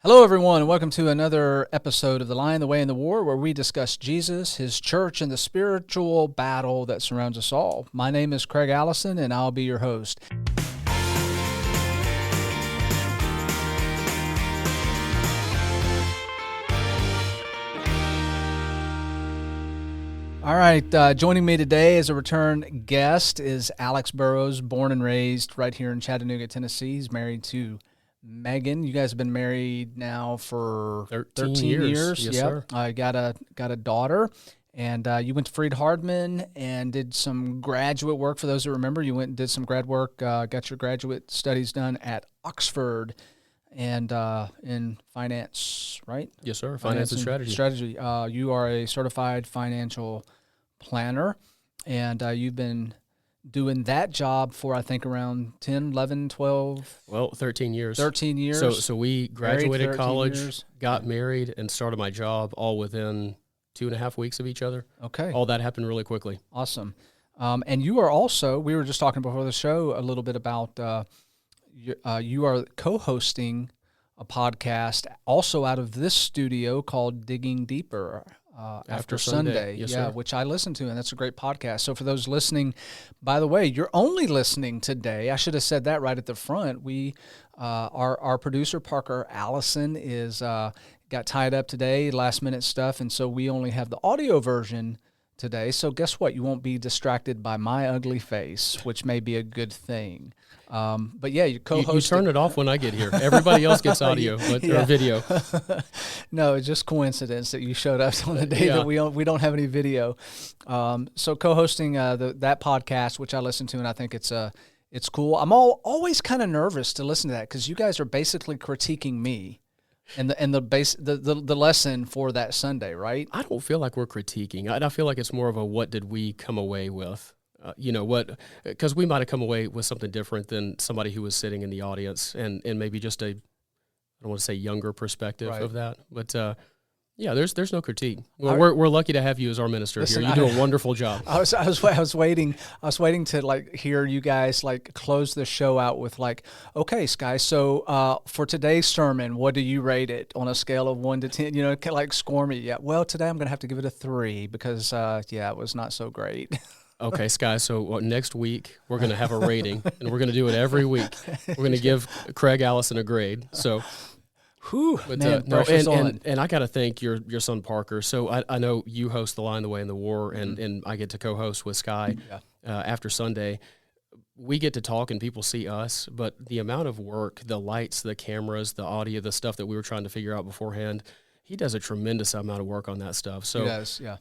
Hello, everyone, and welcome to another episode of The Lion, the Way, and the War, where we discuss Jesus, his church, and the spiritual battle that surrounds us all. My name is Craig Allison, and I'll be your host. All right, joining me today as a return guest is Alex Burroughs, born and raised right here in Chattanooga, Tennessee. He's married to Megan. You guys have been married now for 13 years. Yes, sir. I got a daughter, and you went to Freed-Hardeman and did some graduate work. For those who remember, you went and did some grad work, got your graduate studies done at Oxford, and in finance, right? Yes, sir. Finance and strategy. You are a certified financial planner, and you've been doing that job for, I think, around 10, 11, 12? Well, 13 years. 13 years. So we graduated got years. married, and started my job all within 2.5 weeks of each other. Okay. All that happened really quickly. Awesome. And you are also, we were just talking before the show a little bit about, you are co-hosting a podcast also out of this studio called Digging Deeper. After Sunday, yes, yeah, sir. which I listen to, and that's a great podcast. So for those listening, by the way, you're only listening today. I should have said that right at the front. We, our producer Parker Allison is got tied up today, last minute stuff, and so we only have the audio version today. So guess what? You won't be distracted by my ugly face, which may be a good thing. But yeah, you co-host. You turn it off when I get here. Everybody else gets audio or video. No, it's just coincidence that you showed up on the day that we don't have any video. So co-hosting that podcast, which I listen to, and I think it's cool. I'm always kind of nervous to listen to that because you guys are basically critiquing me and the lesson for that Sunday, right? I don't feel like we're critiquing. I feel like it's more of a what did we come away with. Because we might have come away with something different than somebody who was sitting in the audience and maybe just I don't want to say younger perspective of that. But there's no critique. Well, we're lucky to have you as our minister here. You do a wonderful job. I was waiting to hear you guys close the show out with okay, guys. So for today's sermon, what do you rate it on a scale of 1 to 10? Score me. Yeah. Well, today I'm gonna have to give it a 3 because it was not so great. Okay, Sky, so next week we're going to have a rating, and we're going to do it every week. We're going to give Craig Allison a grade. So, pressure's on. And I got to thank your son Parker. So I know you host The Lion, the Way, and the War, and I get to co-host with Sky after Sunday. We get to talk, and people see us, but the amount of work, the lights, the cameras, the audio, the stuff that we were trying to figure out beforehand, he does a tremendous amount of work on that stuff. So, he does, yeah.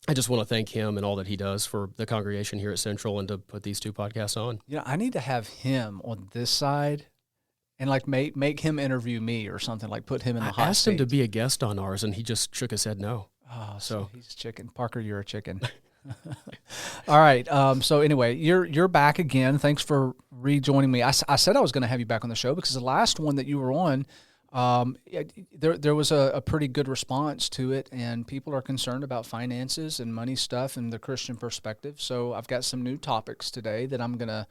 I just want to thank him and all that he does for the congregation here at Central and to put these 2 podcasts on. I need to have him on this side and make him interview me or something, put him in the hot seat. I asked him to be a guest on ours, and he just shook his head no. Oh, so he's a chicken. Parker, you're a chicken. All right. So anyway, you're back again. Thanks for rejoining me. I said I was going to have you back on the show because the last one that you were on, there was a pretty good response to it, and people are concerned about finances and money stuff and the Christian perspective. So I've got some new topics today that I'm going to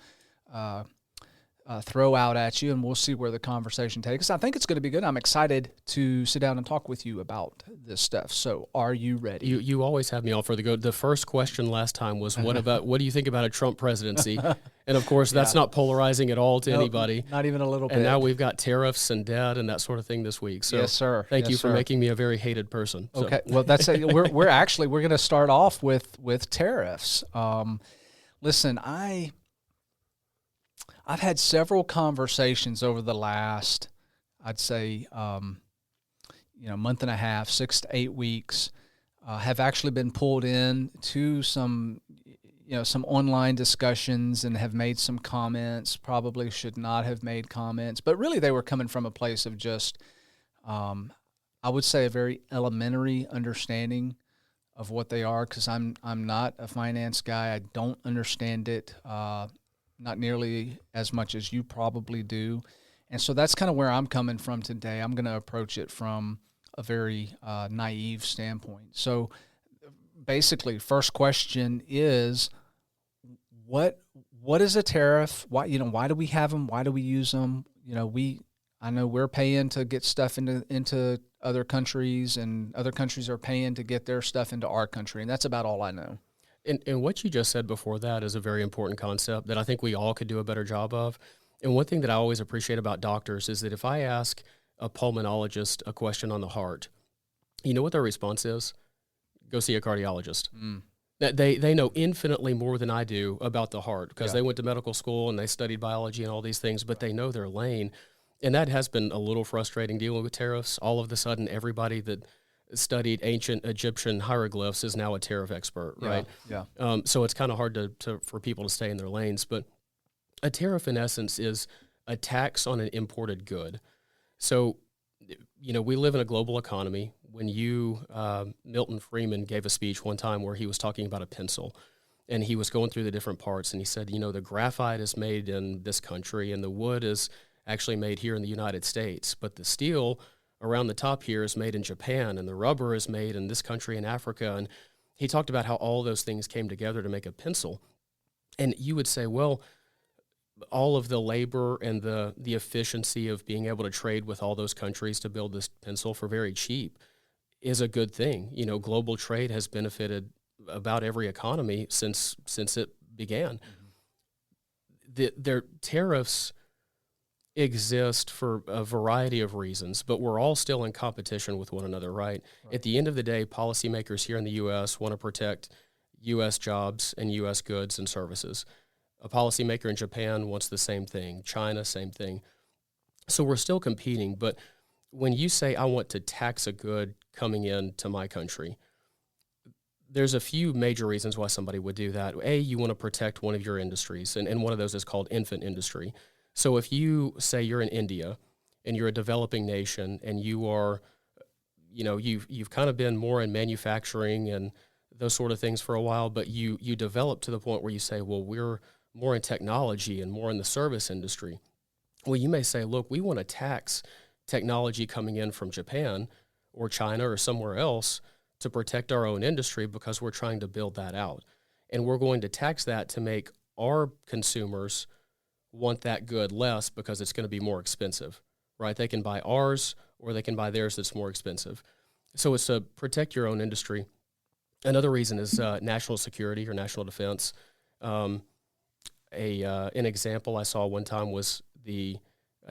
throw out at you, and we'll see where the conversation takes us. I think it's going to be good. I'm excited to sit down and talk with you about this stuff. So are you ready? You always have me all for the go. The first question last time was, what do you think about a Trump presidency? And of course, that's not polarizing at all to anybody. Not even a little bit. And now we've got tariffs and debt and that sort of thing this week. So yes, sir. Thank you for making me a very hated person. Okay. Well, that's we're going to start off with tariffs. Listen, I've had several conversations over the last, I'd say, month and a half, 6 to 8 weeks, have actually been pulled in to some online discussions and have made some comments, probably should not have made comments, but really they were coming from a place of just, I would say, a very elementary understanding of what they are, because I'm not a finance guy. I don't understand it. Not nearly as much as you probably do. And so that's kind of where I'm coming from today. I'm going to approach it from a very naive standpoint. So basically, first question is, what is a tariff? Why do we have them? Why do we use them? I know we're paying to get stuff into other countries, and other countries are paying to get their stuff into our country, and that's about all I know. And what you just said before that is a very important concept that I think we all could do a better job of. And one thing that I always appreciate about doctors is that if I ask a pulmonologist a question on the heart, you know what their response is? Go see a cardiologist. That they know infinitely more than I do about the heart because they went to medical school and they studied biology and all these things, but they know their lane. And that has been a little frustrating dealing with tariffs. All of a sudden, everybody that studied ancient Egyptian hieroglyphs is now a tariff expert, right? Yeah. So it's kind of hard for people to stay in their lanes. But a tariff, in essence, is a tax on an imported good. So, we live in a global economy. When Milton Friedman gave a speech one time where he was talking about a pencil, and he was going through the different parts, and he said, the graphite is made in this country, and the wood is actually made here in the United States, but the steel around the top here is made in Japan, and the rubber is made in this country in Africa. And he talked about how all those things came together to make a pencil. And you would say, well, all of the labor and the efficiency of being able to trade with all those countries to build this pencil for very cheap is a good thing. Global trade has benefited about every economy since it began. Their tariffs exist for a variety of reasons, but we're all still in competition with one another, right? At the end of the day, policymakers here in the U.S. want to protect U.S. jobs and U.S. goods and services. A policymaker in Japan wants the same thing. China, same thing. So we're still competing, but when you say, I want to tax a good coming into my country, there's a few major reasons why somebody would do that. A, you want to protect one of your industries, and one of those is called infant industry. So if you say you're in India and you're a developing nation and you are, you've kind of been more in manufacturing and those sort of things for a while, but you develop to the point where you say, well, we're more in technology and more in the service industry. Well, you may say, look, we want to tax technology coming in from Japan or China or somewhere else to protect our own industry because we're trying to build that out. And we're going to tax that to make our consumers want that good less because it's going to be more expensive, right? They can buy ours or they can buy theirs that's more expensive. So it's to protect your own industry. Another reason is national security or national defense. An example I saw one time was the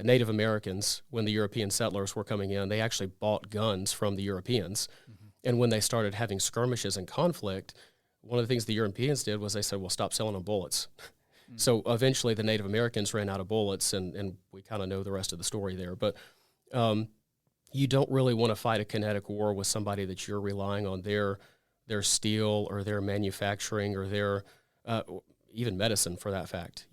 Native Americans, when the European settlers were coming in, they actually bought guns from the Europeans. And when they started having skirmishes and conflict, one of the things the Europeans did was they said, well, stop selling them bullets. So eventually the Native Americans ran out of bullets, and we kind of know the rest of the story there. But you don't really want to fight a kinetic war with somebody that you're relying on their steel or their manufacturing or their even medicine, for that fact.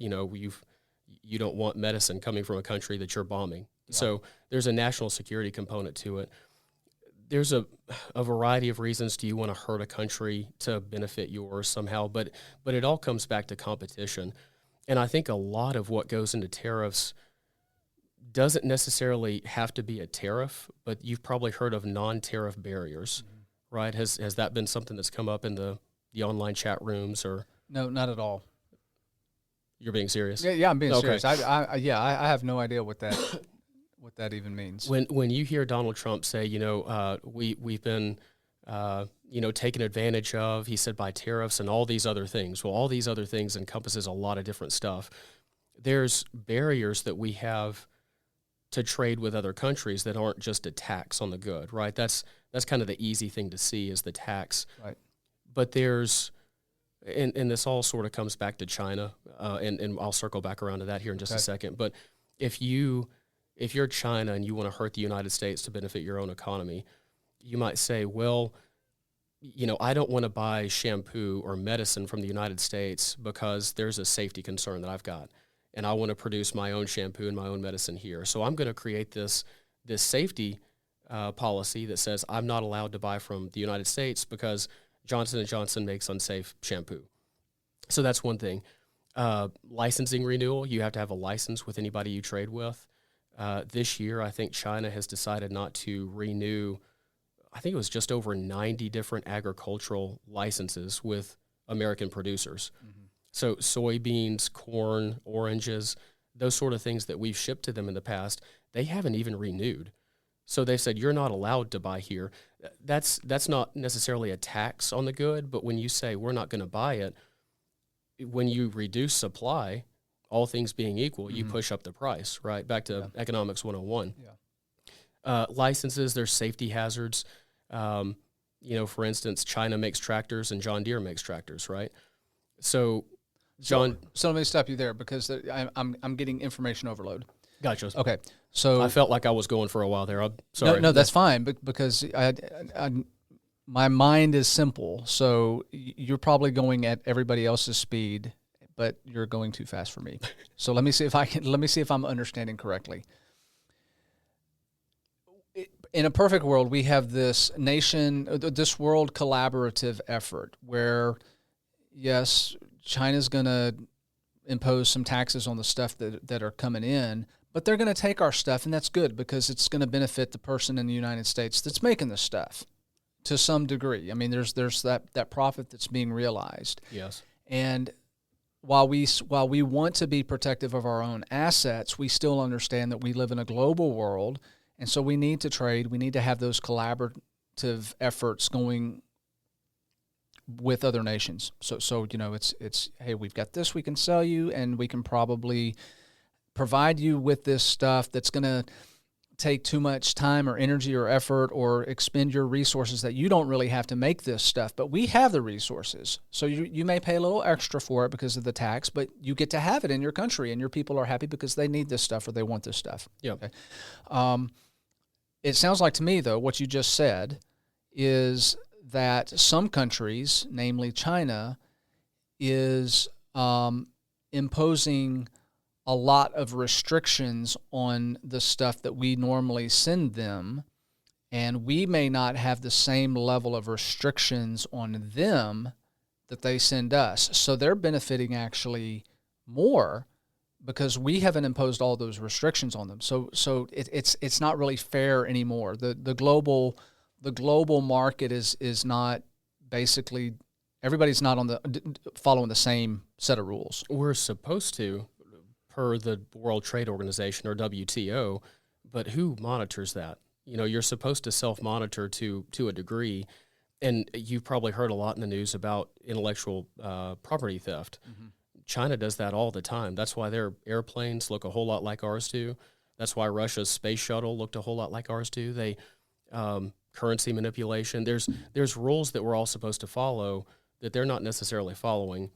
You don't want medicine coming from a country that you're bombing. Yeah. So there's a national security component to it. There's a variety of reasons. Do you want to hurt a country to benefit yours somehow? But it all comes back to competition. And I think a lot of what goes into tariffs doesn't necessarily have to be a tariff, but you've probably heard of non-tariff barriers, right? Has that been something that's come up in the online chat rooms? Or No, not at all. You're being serious? Yeah, I'm being serious. I have no idea what that even means. When you hear Donald Trump say, we've been, taken advantage of, he said, by tariffs and all these other things. Well, all these other things encompasses a lot of different stuff. There's barriers that we have to trade with other countries that aren't just a tax on the good, right? That's kind of the easy thing to see is the tax. Right. But there's, and this all sort of comes back to China, and I'll circle back around to that here in just a second. But if you're China and you want to hurt the United States to benefit your own economy, you might say, well, I don't want to buy shampoo or medicine from the United States because there's a safety concern that I've got, and I want to produce my own shampoo and my own medicine here. So I'm going to create this safety policy that says I'm not allowed to buy from the United States because Johnson & Johnson makes unsafe shampoo. So that's one thing. Licensing renewal, you have to have a license with anybody you trade with. This year, I think China has decided not to renew, I think it was just over 90 different agricultural licenses with American producers. So soybeans, corn, oranges, those sort of things that we've shipped to them in the past, they haven't even renewed. So they've said, you're not allowed to buy here. That's not necessarily a tax on the good, but when you say we're not going to buy it, when you reduce supply, all things being equal, you push up the price, right? Back to economics 101. Licenses, there's safety hazards. For instance, China makes tractors and John Deere makes tractors, right? So let me stop you there because I'm getting information overload. Gotcha. Okay, so I felt like I was going for a while there. I'm sorry. No, that's fine, because my mind is simple. So you're probably going at everybody else's speed, but you're going too fast for me. So let me see if I'm understanding correctly. In a perfect world, we have this world collaborative effort where, yes, China's going to impose some taxes on the stuff that are coming in, but they're going to take our stuff, and that's good because it's going to benefit the person in the United States that's making the stuff to some degree. I mean, there's that profit that's being realized. Yes. And while we want to be protective of our own assets, we still understand that we live in a global world, and so we need to trade. We need to have those collaborative efforts going with other nations. So it's hey, we've got this we can sell you, and we can probably provide you with this stuff that's going to take too much time or energy or effort or expend your resources that you don't really have to make this stuff, but we have the resources. So you may pay a little extra for it because of the tax, but you get to have it in your country, and your people are happy because they need this stuff or they want this stuff. Yeah. Okay. It sounds like to me, though, what you just said is that some countries, namely China, is imposing a lot of restrictions on the stuff that we normally send them, and we may not have the same level of restrictions on them that they send us. So they're benefiting actually more because we haven't imposed all those restrictions on them. So it's not really fair anymore. The global market is not basically, everybody's not following the same set of rules. We're supposed to, per the World Trade Organization or WTO, but who monitors that? You're supposed to self-monitor to a degree, and you've probably heard a lot in the news about intellectual property theft. Mm-hmm. China does that all the time. That's why their airplanes look a whole lot like ours do. That's why Russia's space shuttle looked a whole lot like ours do. They currency manipulation. There's rules that we're all supposed to follow that they're not necessarily following.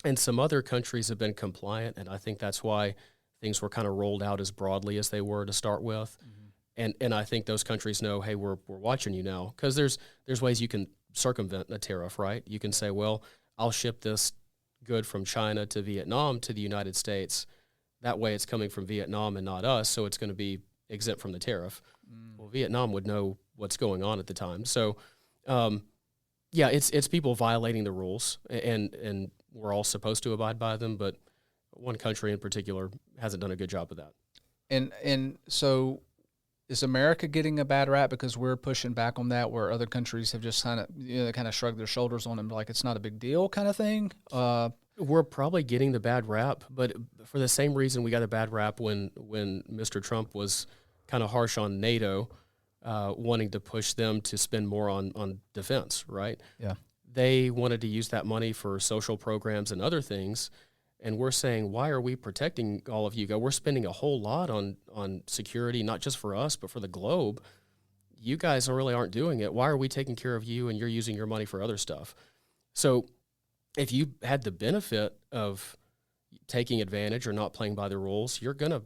And some other countries have been compliant, and I think that's why things were kind of rolled out as broadly as they were to start with. Mm-hmm. And I think those countries know, hey, we're watching you now, because there's ways you can circumvent a tariff, right? You can say, well, I'll ship this good from China to Vietnam to the United States. That way it's coming from Vietnam and not us, so it's going to be exempt from the tariff. Well, Vietnam would know what's going on at the time. So, it's people violating the rules, and we're all supposed to abide by them, but one country in particular hasn't done a good job of that. And so is America getting a bad rap because we're pushing back on that, where other countries have just kind of shrugged their shoulders on them, like it's not a big deal kind of thing? We're probably getting the bad rap, but for the same reason we got a bad rap when Mr. Trump was kind of harsh on NATO, wanting to push them to spend more on defense, right? Yeah. They wanted to use that money for social programs and other things, and we're saying, why are we protecting all of you guys? We're spending a whole lot on security, not just for us, but for the globe. You guys really aren't doing it. Why are we taking care of you and you're using your money for other stuff? So if you had the benefit of taking advantage or not playing by the rules, you're gonna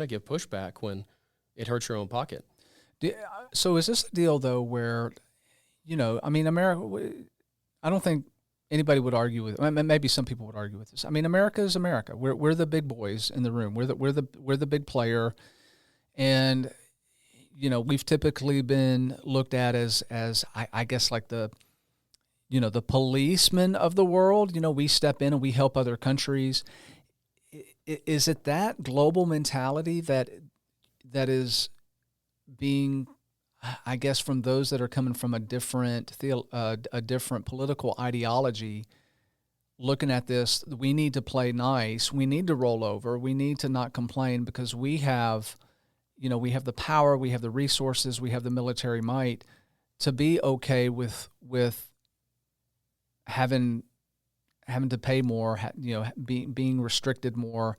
give pushback when it hurts your own pocket. So is this a deal, though, where, America, I don't think anybody would argue with, maybe some people would argue with this. I mean, America is America. We're the big boys in the room. We're the big player, and we've typically been looked at as I guess like the policemen of the world. We step in and we help other countries. Is it that global mentality that is being, I guess, from those that are coming from a different political ideology, looking at this, we need to play nice. We need to roll over. We need to not complain because we have, we have the power, we have the resources, we have the military might to be okay with having to pay more, being restricted more,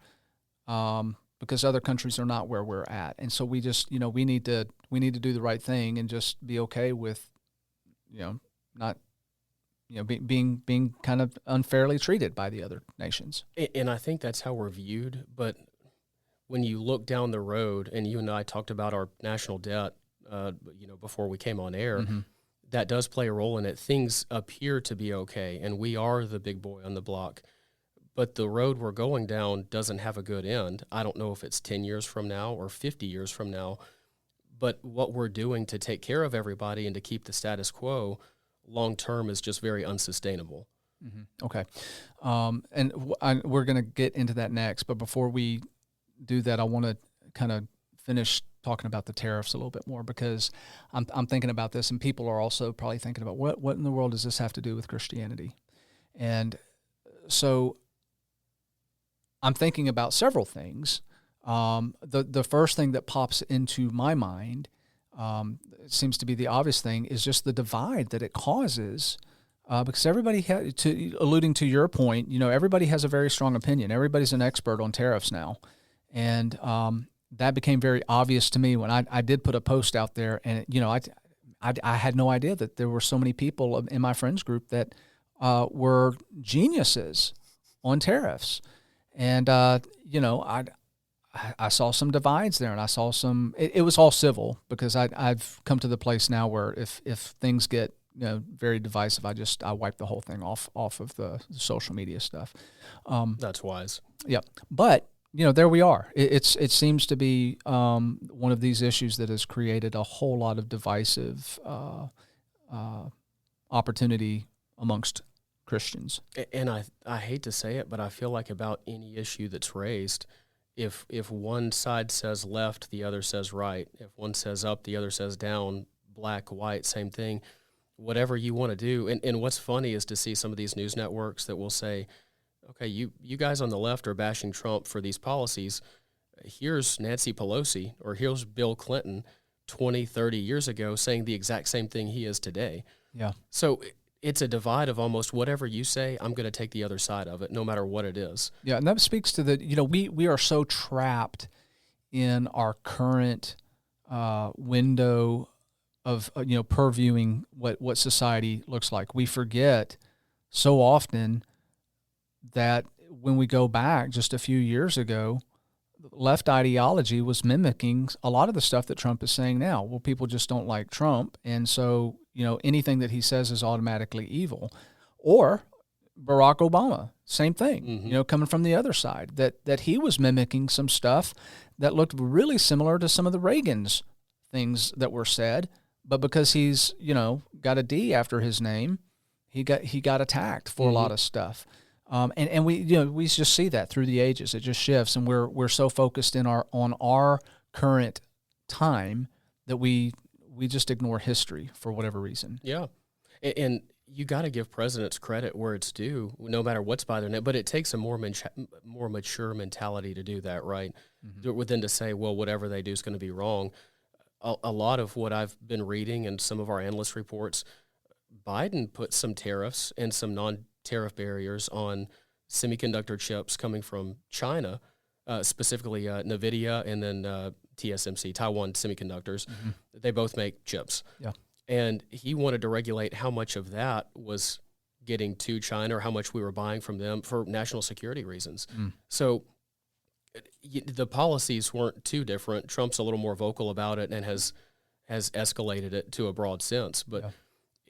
because other countries are not where we're at. And so we just, we need to do the right thing and just be okay with, not, being kind of unfairly treated by the other nations. And I think that's how we're viewed. But when you look down the road, and you and I talked about our national debt, before we came on air, Mm-hmm. that does play a role in it. Things appear to be okay, and we are the big boy on the block. But the road we're going down doesn't have a good end. I don't know if it's 10 years from now or 50 years from now, but what we're doing to take care of everybody and to keep the status quo long-term is just very unsustainable. Mm-hmm. Okay. We're going to get into that next, but before we do that, I want to kind of finish talking about the tariffs a little bit more, because I'm thinking about this, and people are also probably thinking about what in the world does this have to do with Christianity? And so I'm thinking about several things. The first thing that pops into my mind, it seems to be the obvious thing, is just the divide that it causes, because everybody alluding to your point, everybody has a very strong opinion. Everybody's an expert on tariffs now, and that became very obvious to me when I did put a post out there, and I had no idea that there were so many people in my friends group that were geniuses on tariffs. And, I saw some divides there, and I saw some, it was all civil, because I've come to the place now where if things get, very divisive, I wipe the whole thing off of the social media stuff. That's wise. Yeah. But, there we are. It seems to be one of these issues that has created a whole lot of divisive opportunity amongst Christians. And I hate to say it, but I feel like about any issue that's raised, if one side says left, the other says right. If one says up, the other says down, black, white, same thing. Whatever you want to do. And what's funny is to see some of these news networks that will say, okay, you guys on the left are bashing Trump for these policies. Here's Nancy Pelosi, or here's Bill Clinton 20, 30 years ago saying the exact same thing he is today. Yeah. So it's a divide of almost whatever you say, I'm going to take the other side of it, no matter what it is. Yeah, and that speaks to we are so trapped in our current window of, purviewing what society looks like. We forget so often that when we go back just a few years ago, left ideology was mimicking a lot of the stuff that Trump is saying now. Well, people just don't like Trump, and so anything that he says is automatically evil. Or Barack Obama, same thing. Mm-hmm. Coming from the other side, that he was mimicking some stuff that looked really similar to some of the Reagan's things that were said, but because he's got a D after his name, he got attacked for Mm-hmm. a lot of stuff. And we just see that through the ages. It just shifts, and we're so focused on our current time that we just ignore history for whatever reason. Yeah, and you got to give presidents credit where it's due, no matter what's by their name. But it takes a more mature mentality to do that, right? Mm-hmm. Within to say, well, whatever they do is going to be wrong. A lot of what I've been reading and some of our analyst reports, Biden put some tariffs and some non-tariff barriers on semiconductor chips coming from China, specifically NVIDIA and then TSMC, Taiwan Semiconductors. Mm-hmm. They both make chips. Yeah. And he wanted to regulate how much of that was getting to China or how much we were buying from them for national security reasons. Mm. So the policies weren't too different. Trump's a little more vocal about it and has escalated it to a broad sense. But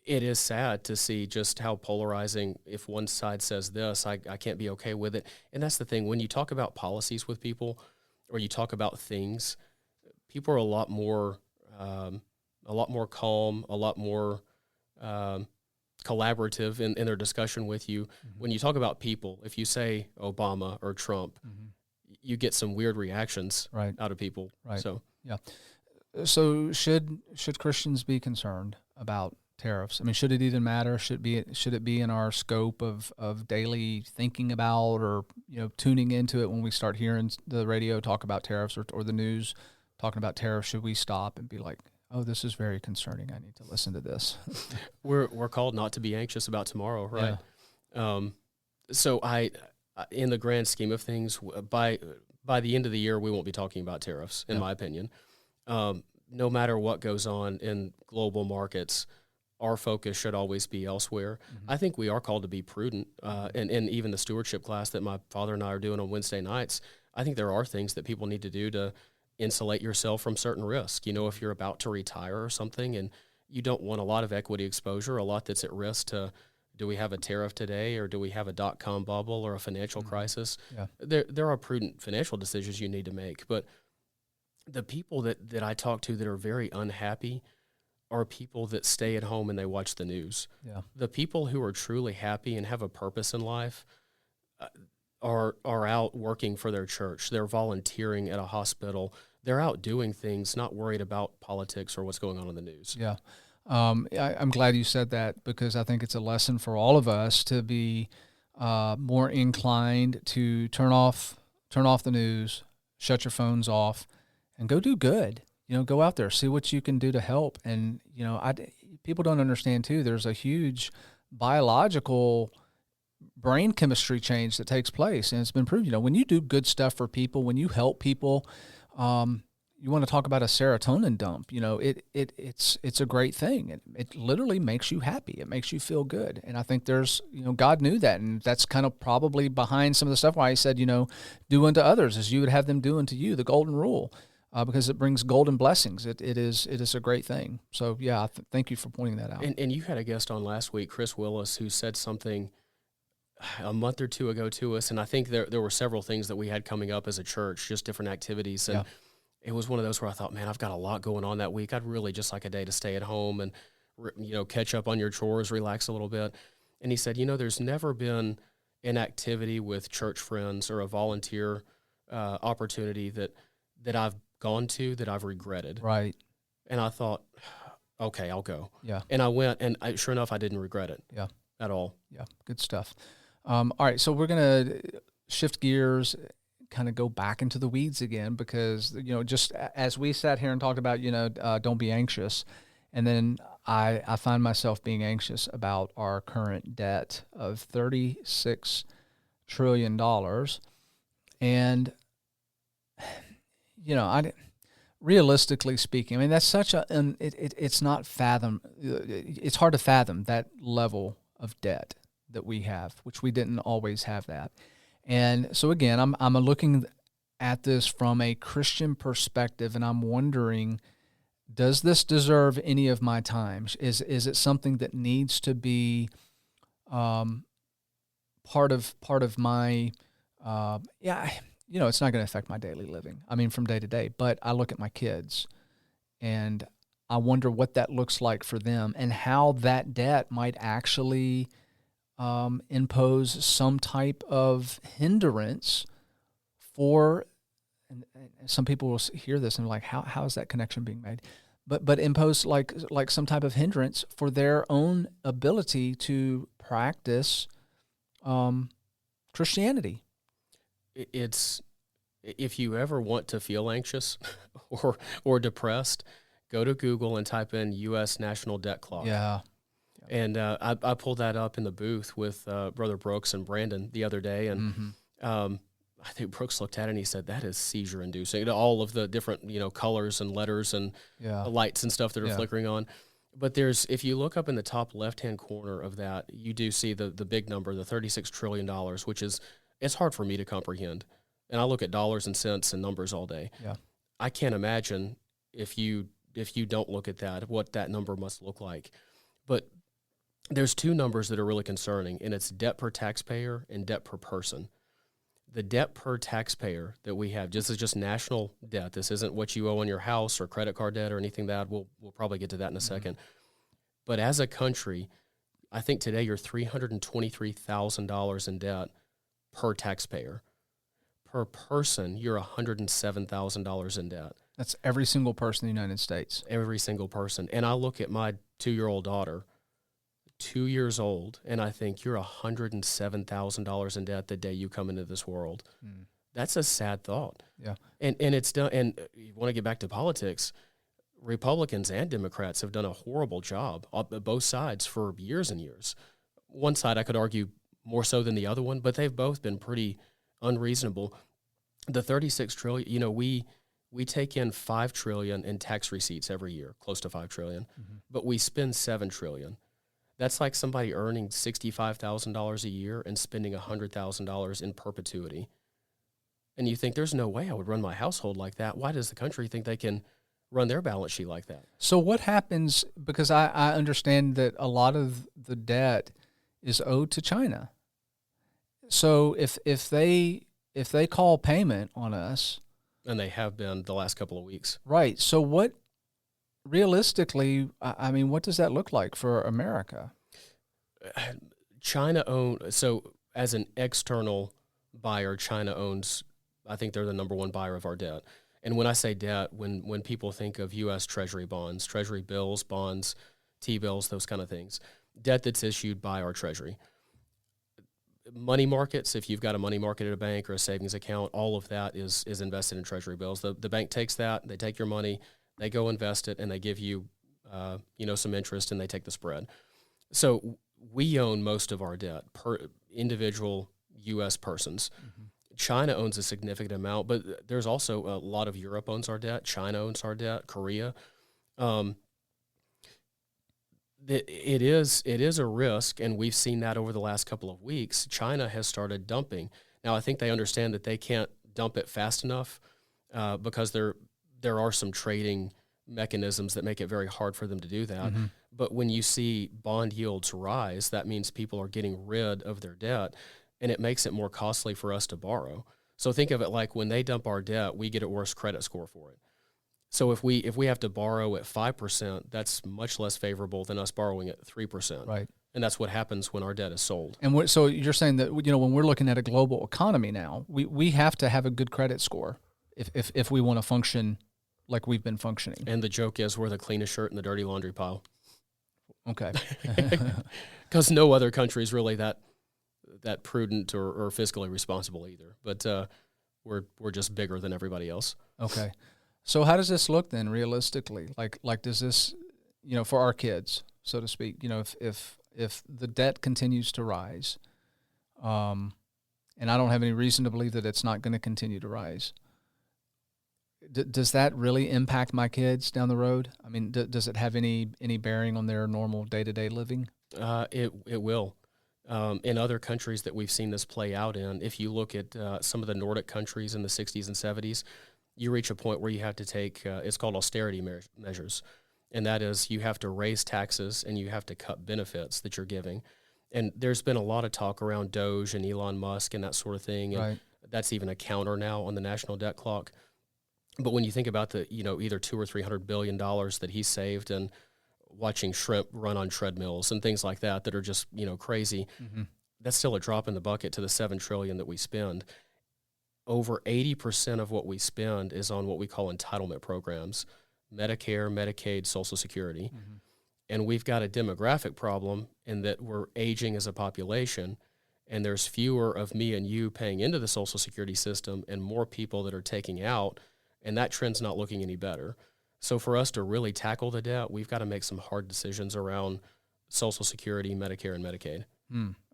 it is sad to see just how polarizing, if one side says this, I can't be okay with it. And that's the thing. When you talk about policies with people or you talk about things, people are a lot more calm, a lot more collaborative in their discussion with you. Mm-hmm. When you talk about people, if you say Obama or Trump, mm-hmm. you get some weird reactions out of people. Right. So yeah. So should Christians be concerned about tariffs? I mean, should it even matter? Should it be in our scope of daily thinking about, or tuning into it when we start hearing the radio talk about tariffs, or the news talking about tariffs? Should we stop and be like, oh, this is very concerning, I need to listen to this? We're called not to be anxious about tomorrow, right? Yeah. So in the grand scheme of things, by the end of the year, we won't be talking about tariffs, in my opinion. No matter what goes on in global markets, our focus should always be elsewhere. Mm-hmm. I think we are called to be prudent, and even the stewardship class that my father and I are doing on Wednesday nights, I think there are things that people need to do to insulate yourself from certain risk. If you're about to retire or something and you don't want a lot of equity exposure, a lot that's at risk to, do we have a tariff today, or do we have a dot-com bubble or a financial crisis? Yeah. There are prudent financial decisions you need to make, but the people that I talk to that are very unhappy are people that stay at home and they watch the news. Yeah. The people who are truly happy and have a purpose in life are out working for their church. They're volunteering at a hospital. They're out doing things, not worried about politics or what's going on in the news. Yeah. I'm glad you said that, because I think it's a lesson for all of us to be more inclined to turn off the news, shut your phones off, and go do good. Go out there, see what you can do to help. And people don't understand too, there's a huge biological brain chemistry change that takes place, and it's been proven. When you do good stuff for people, when you help people, you want to talk about a serotonin dump. It's a great thing. It literally makes you happy. It makes you feel good. And I think there's, God knew that, and that's kind of probably behind some of the stuff why He said, do unto others as you would have them do unto you, the golden rule, because it brings golden blessings. It is a great thing. So yeah, thank you for pointing that out. And you had a guest on last week, Chris Willis, who said something a month or two ago to us, and I think there were several things that we had coming up as a church, just different activities, and it was one of those where I thought, man, I've got a lot going on that week. I'd really just like a day to stay at home and catch up on your chores, relax a little bit. And he said, there's never been an activity with church friends or a volunteer opportunity that I've gone to that I've regretted. Right. And I thought, okay, I'll go. Yeah. And I went, and sure enough, I didn't regret it. Yeah. At all. Yeah. Good stuff. All right, so we're going to shift gears, kind of go back into the weeds again, because, just as we sat here and talked about, don't be anxious. And then I find myself being anxious about our current debt of $36 trillion. And, realistically speaking, I mean, that's such it's not it's hard to fathom that level of debt that we have, which we didn't always have that. And so again, I'm looking at this from a Christian perspective, and I'm wondering, does this deserve any of my time? Is it something that needs to be part of my it's not going to affect my daily living. I mean, from day to day, but I look at my kids and I wonder what that looks like for them, and how that debt might actually impose some type of hindrance for, and some people will hear this and be like, how is that connection being made? But impose like some type of hindrance for their own ability to practice Christianity. It's, if you ever want to feel anxious or depressed, go to Google and type in U.S. National Debt Clock. Yeah. And I pulled that up in the booth with Brother Brooks and Brandon the other day, and I think Brooks looked at it and he said, that is seizure-inducing. All of the different colors and letters and lights and stuff that are flickering on. But if you look up in the top left-hand corner of that, you do see the big number, the $36 trillion, which is, it's hard for me to comprehend. And I look at dollars and cents and numbers all day. Yeah. I can't imagine if you don't look at that, what that number must look like. But there's two numbers that are really concerning, and it's debt per taxpayer and debt per person. The debt per taxpayer that we have, this is just national debt. This isn't what you owe on your house or credit card debt or anything that. We'll probably get to that in a second. But as a country, I think today you're $323,000 in debt per taxpayer. Per person, you're $107,000 in debt. That's every single person in the United States. Every single person. And I look at my 2-year-old daughter, 2 years old, and I think you're $107,000 in debt the day you come into this world. That's a sad thought. Yeah. And it's done. And you want to get back to politics, Republicans and Democrats have done a horrible job on both sides for years and years. One side, I could argue more so than the other one, but they've both been pretty unreasonable. The 36 trillion, you know, we take in 5 trillion in tax receipts every year, close to 5 trillion, but we spend 7 trillion. That's like somebody earning $65,000 a year and spending $100,000 in perpetuity. And you think, there's no way I would run my household like that. Why does the country think they can run their balance sheet like that? So what happens, because I understand that a lot of the debt is owed to China. So if they call payment on us, And they have been the last couple of weeks. right? So what realistically, I mean, what does that look like for America? China so as an external buyer, China owns, I think they're the number one buyer of our debt. And when I say debt, when people think of U.S. Treasury bonds, Treasury bills, bonds, T-bills, those kind of things, debt that's issued by our Treasury. Money markets, if you've got a money market at a bank or a savings account, all of that is invested in Treasury bills. The bank takes that, they take your money, they go invest it, and they give you, some interest, and they take the spread. So we own most of our debt per individual U.S. persons. China owns a significant amount, but there's also a lot of Europe owns our debt. China owns our debt. Korea. It is a risk, and we've seen that over the last couple of weeks. China has started dumping. Now, I think they understand that they can't dump it fast enough because there are some trading mechanisms that make it very hard for them to do that. But when you see bond yields rise, that means people are getting rid of their debt, and it makes it more costly for us to borrow. So think of it like when they dump our debt, we get a worse credit score for it. So if we have to borrow at 5%, that's much less favorable than us borrowing at 3%. Right. And that's what happens when our debt is sold. And so you're saying that, when we're looking at a global economy now, we have to have a good credit score if we want to function like we've been functioning. And the joke is we're the cleanest shirt in the dirty laundry pile. Okay. Because no other country is really that prudent or fiscally responsible either. But we're just bigger than everybody else. Okay. So how does this look then realistically? Like does this, for our kids, so to speak, if the debt continues to rise, and I don't have any reason to believe that it's not going to continue to rise, does that really impact my kids down the road? I mean, does it have any bearing on their normal day-to-day living? It will. In other countries that we've seen this play out in, if you look at some of the Nordic countries in the 60s and 70s, you reach a point where you have to take, it's called austerity measures. And that is you have to raise taxes and you have to cut benefits that you're giving. And there's been a lot of talk around Doge and Elon Musk and that sort of thing. And right. That's even a counter now on the national debt clock. But when you think about the, either $200 or $300 billion that he saved and watching shrimp run on treadmills and things like that are just, crazy, that's still a drop in the bucket to the $7 trillion that we spend. Over 80% of what we spend is on what we call entitlement programs, Medicare, Medicaid, Social Security. And we've got a demographic problem in that we're aging as a population, and there's fewer of me and you paying into the Social Security system and more people that are taking out, and that trend's not looking any better. So for us to really tackle the debt, we've got to make some hard decisions around Social Security, Medicare, and Medicaid.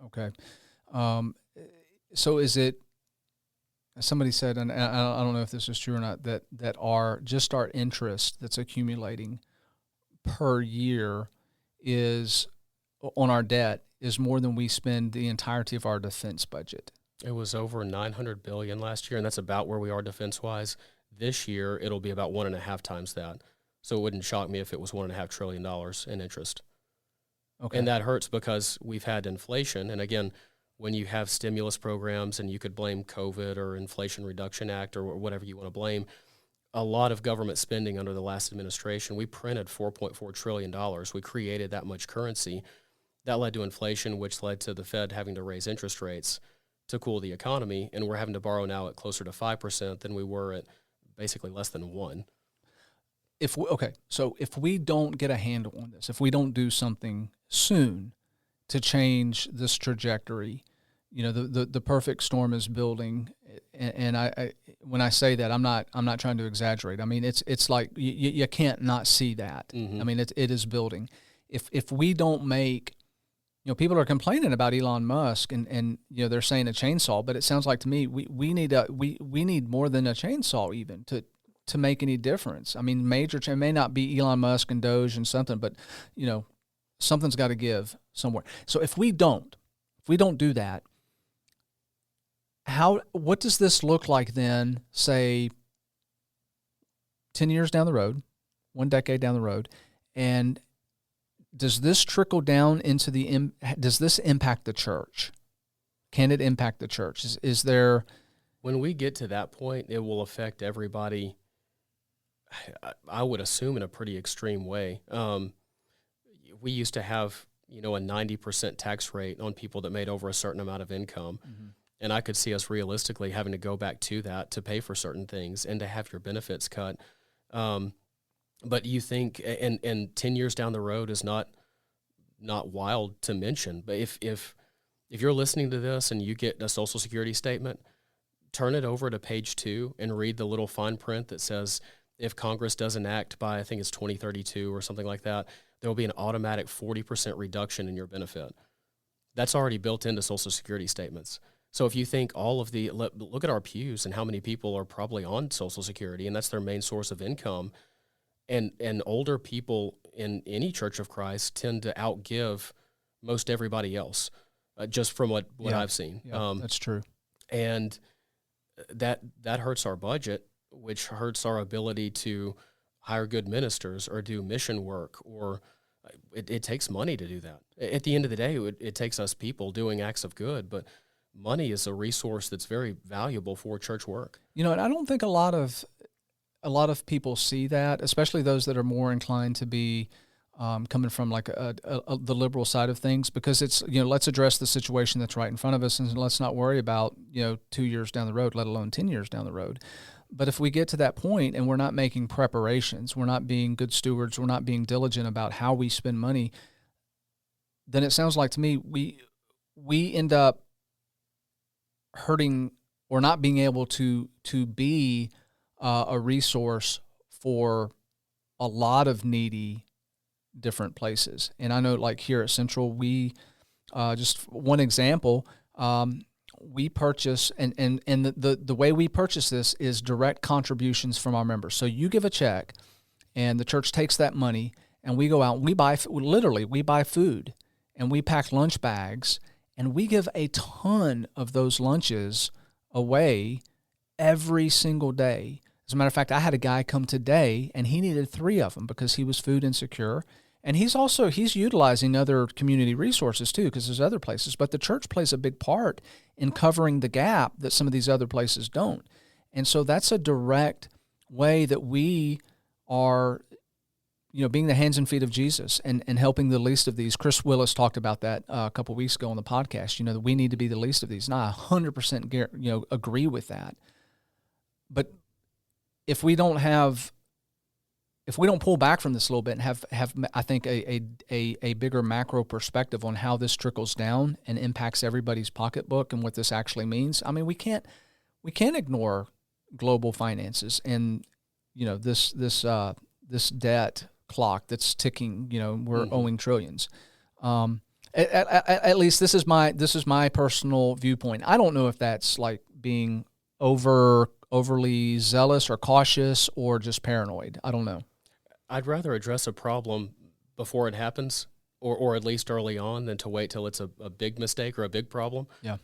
Okay. So is it, somebody said, and I don't know if this is true or not, that our interest that's accumulating per year is on our debt is more than we spend the entirety of our defense budget. It was over $900 billion last year, and that's about where we are defense-wise. This year, it'll be about 1.5 times that. So it wouldn't shock me if it was $1.5 trillion in interest. Okay. And that hurts because we've had inflation. And again, when you have stimulus programs, and you could blame COVID or Inflation Reduction Act or whatever you want to blame, a lot of government spending under the last administration, we printed $4.4 trillion. We created that much currency. That led to inflation, which led to the Fed having to raise interest rates to cool the economy. And we're having to borrow now at closer to 5% than we were at basically less than 1%. so if we don't get a handle on this, if we don't do something soon to change this trajectory, the perfect storm is building. And I when I say that, I'm not trying to exaggerate. I mean, it's like you can't not see that. Mm-hmm. I mean, it is building. If we don't make, people are complaining about Elon Musk and they're saying a chainsaw, but it sounds like to me we need more than a chainsaw even to make any difference. I mean, it may not be Elon Musk and Doge and something, but something's got to give somewhere. So if we don't do that, what does this look like then, say 10 years down the road, 1 decade down the road, and does this trickle down into does this impact the church? Can it impact the church? Is there... When we get to that point, it will affect everybody, I would assume, in a pretty extreme way. We used to have, a 90% tax rate on people that made over a certain amount of income. Mm-hmm. And I could see us realistically having to go back to that to pay for certain things and to have your benefits cut. But you think, and 10 years down the road is not wild to mention. But if you're listening to this and you get a Social Security statement, turn it over to page 2 and read the little fine print that says, if Congress doesn't act by, I think it's 2032 or something like that, there will be an automatic 40% reduction in your benefit. That's already built into Social Security statements. So if you think look at our pews and how many people are probably on Social Security, and that's their main source of income, and older people in any Church of Christ tend to outgive most everybody else, just from what I've seen. Yeah, that's true. And that hurts our budget, which hurts our ability to hire good ministers or do mission work, or it takes money to do that. At the end of the day, it takes us people doing acts of good, but money is a resource that's very valuable for church work. And I don't think a lot of people see that, especially those that are more inclined to be coming from like the liberal side of things, because it's, let's address the situation that's right in front of us and let's not worry about, 2 years down the road, let alone 10 years down the road. But if we get to that point and we're not making preparations, we're not being good stewards, we're not being diligent about how we spend money, then it sounds like to me we end up hurting or not being able to be a resource for a lot of needy different places. And I know, like here at Central, we just one example, we purchase and the way we purchase this is direct contributions from our members. So you give a check, and the church takes that money, and we go out and we buy food, and we pack lunch bags. And we give a ton of those lunches away every single day. As a matter of fact, I had a guy come today, and he needed 3 of them because he was food insecure. And he's utilizing other community resources too, because there's other places. But the church plays a big part in covering the gap that some of these other places don't. And so that's a direct way that we are, being the hands and feet of Jesus and helping the least of these. Chris Willis talked about that a couple of weeks ago on the podcast, that we need to be the least of these. And I 100% agree with that. But if we don't pull back from this a little bit and have I think a bigger macro perspective on how this trickles down and impacts everybody's pocketbook and what this actually means, I mean, we can't ignore global finances and this debt clock that's ticking. We're owing trillions. At least this is my personal viewpoint. I don't know if that's like being overly zealous or cautious or just paranoid. I don't know. I'd rather address a problem before it happens, or at least early on, than to wait till it's a big mistake or a big problem. Yeah.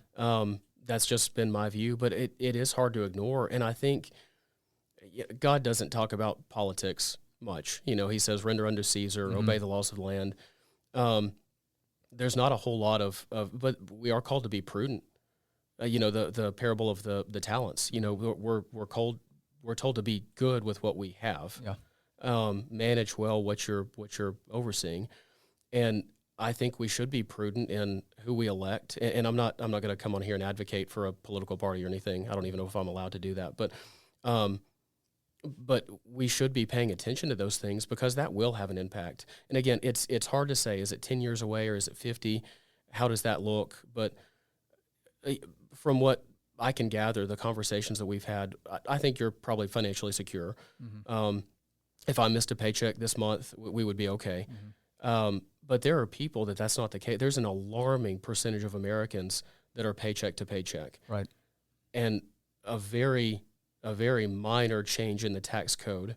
That's just been my view, but it is hard to ignore. And I think God doesn't talk about politics much. He says, render unto Caesar, obey the laws of the land. There's not a whole lot but we are called to be prudent. The parable of the talents, we're told to be good with what we have. Yeah. Manage well what you're overseeing. And I think we should be prudent in who we elect. And I'm not going to come on here and advocate for a political party or anything. I don't even know if I'm allowed to do that. But we should be paying attention to those things because that will have an impact. And again, it's hard to say, is it 10 years away or is it 50? How does that look? But from what I can gather, the conversations that we've had, I think you're probably financially secure. Mm-hmm. If I missed a paycheck this month, we would be okay. Mm-hmm. But there are people that's not the case. There's an alarming percentage of Americans that are paycheck to paycheck. Right. And a very minor change in the tax code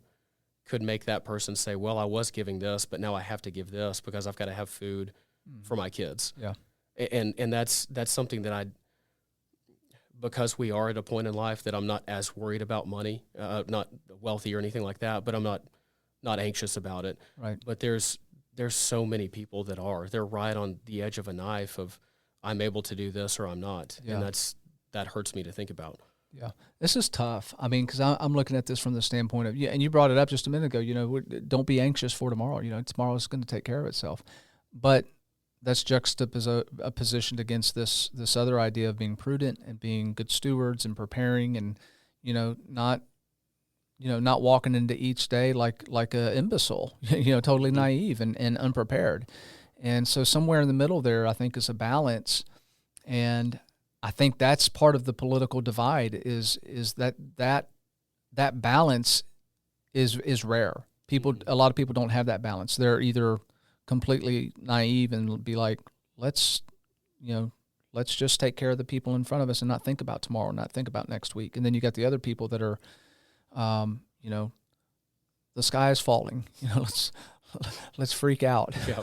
could make that person say, well, I was giving this, but now I have to give this because I've got to have food for my kids. Yeah. And that's something that because we are at a point in life that I'm not as worried about money, not wealthy or anything like that, but I'm not anxious about it. Right. But there's so many people that they're right on the edge of a knife of I'm able to do this or I'm not. Yeah. And that hurts me to think about. Yeah, this is tough. I mean, because I'm looking at this from the standpoint of, and you brought it up just a minute ago, don't be anxious for tomorrow. Tomorrow is going to take care of itself. But that's juxtapositioned against this other idea of being prudent and being good stewards and preparing and, not walking into each day like a imbecile, totally naive and unprepared. And so somewhere in the middle there, I think, is a balance. And I think that's part of the political divide is that balance is rare. A lot of people don't have that balance. They're either completely naive and be like, let's just take care of the people in front of us and not think about tomorrow, not think about next week. And then you got the other people that are, the sky is falling. Let's freak out. Yeah.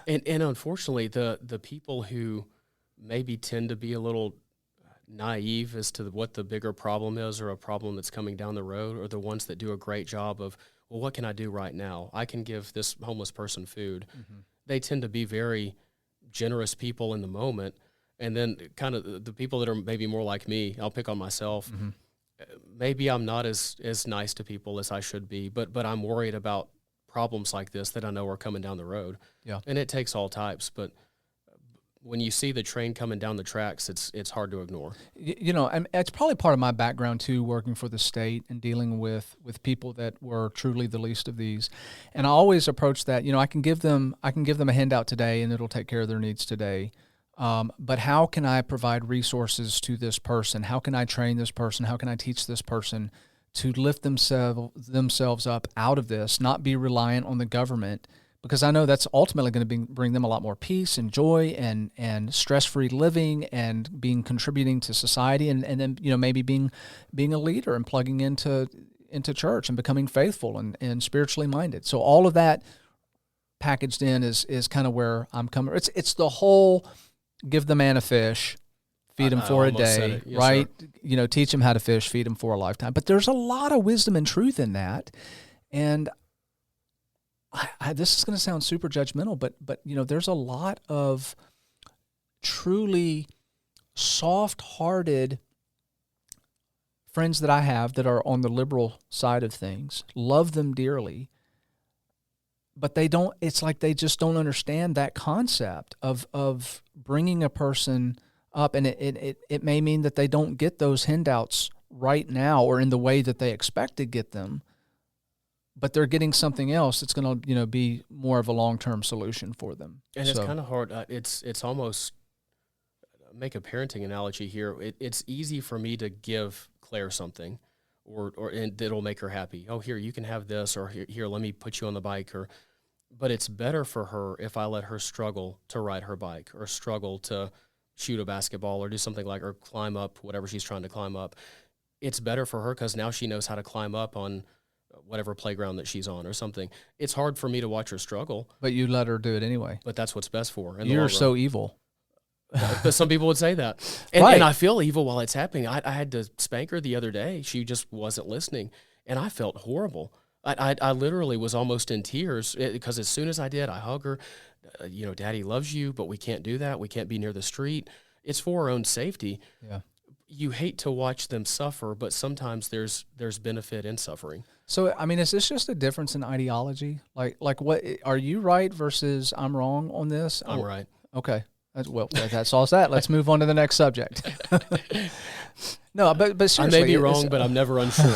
and unfortunately, the people who maybe tend to be a little naive as to what the bigger problem is or a problem that's coming down the road are the ones that do a great job of, well, what can I do right now? I can give this homeless person food. Mm-hmm. They tend to be very generous people in the moment. And then kind of the people that are maybe more like me, I'll pick on myself. Mm-hmm. Maybe I'm not as nice to people as I should be, but I'm worried about problems like this that I know are coming down the road. Yeah. And it takes all types, but when you see the train coming down the tracks, it's hard to ignore. And it's probably part of my background too, working for the state and dealing with people that were truly the least of these. And I always approach that, I can give them a handout today and it'll take care of their needs today. But how can I provide resources to this person? How can I train this person? How can I teach this person to lift themselves up out of this, not be reliant on the government? Because I know that's ultimately going to bring them a lot more peace and joy and stress-free living and contributing to society and then maybe being a leader and plugging into church and becoming faithful and spiritually minded. So all of that packaged in is kind of where I'm coming. It's the whole give the man a fish, feed him for a day, yes, right? Sir. Teach him how to fish, feed him for a lifetime. But there's a lot of wisdom and truth in that, and this is going to sound super judgmental, but there's a lot of truly soft-hearted friends that I have that are on the liberal side of things. Love them dearly, but they don't. It's like they just don't understand that concept of bringing a person up, and it may mean that they don't get those handouts right now or in the way that they expect to get them. But they're getting something else that's going to, be more of a long-term solution for them. And it's kind of hard. It's almost, make a parenting analogy here. It's easy for me to give Claire something, and that'll make her happy. Oh, here, you can have this, or here, let me put you on the bike. But it's better for her if I let her struggle to ride her bike, or struggle to shoot a basketball, or do something like, or climb up whatever she's trying to climb up. It's better for her because now she knows how to climb up on whatever playground that she's on or something. It's hard for me to watch her struggle. But you let her do it anyway. But that's what's best for her. You're so evil. But some people would say that. And, right. And I feel evil while it's happening. I had to spank her the other day. She just wasn't listening. And I felt horrible. I literally was almost in tears because as soon as I did, I hug her. Daddy loves you, but we can't do that. We can't be near the street. It's for our own safety. Yeah. You hate to watch them suffer, but sometimes there's benefit in suffering. So, I mean, is this just a difference in ideology? Like what, are you right versus I'm wrong on this? I'm right. Okay. Well, that solves that. Let's move on to the next subject. No, but seriously, I may be wrong, but I'm never unsure.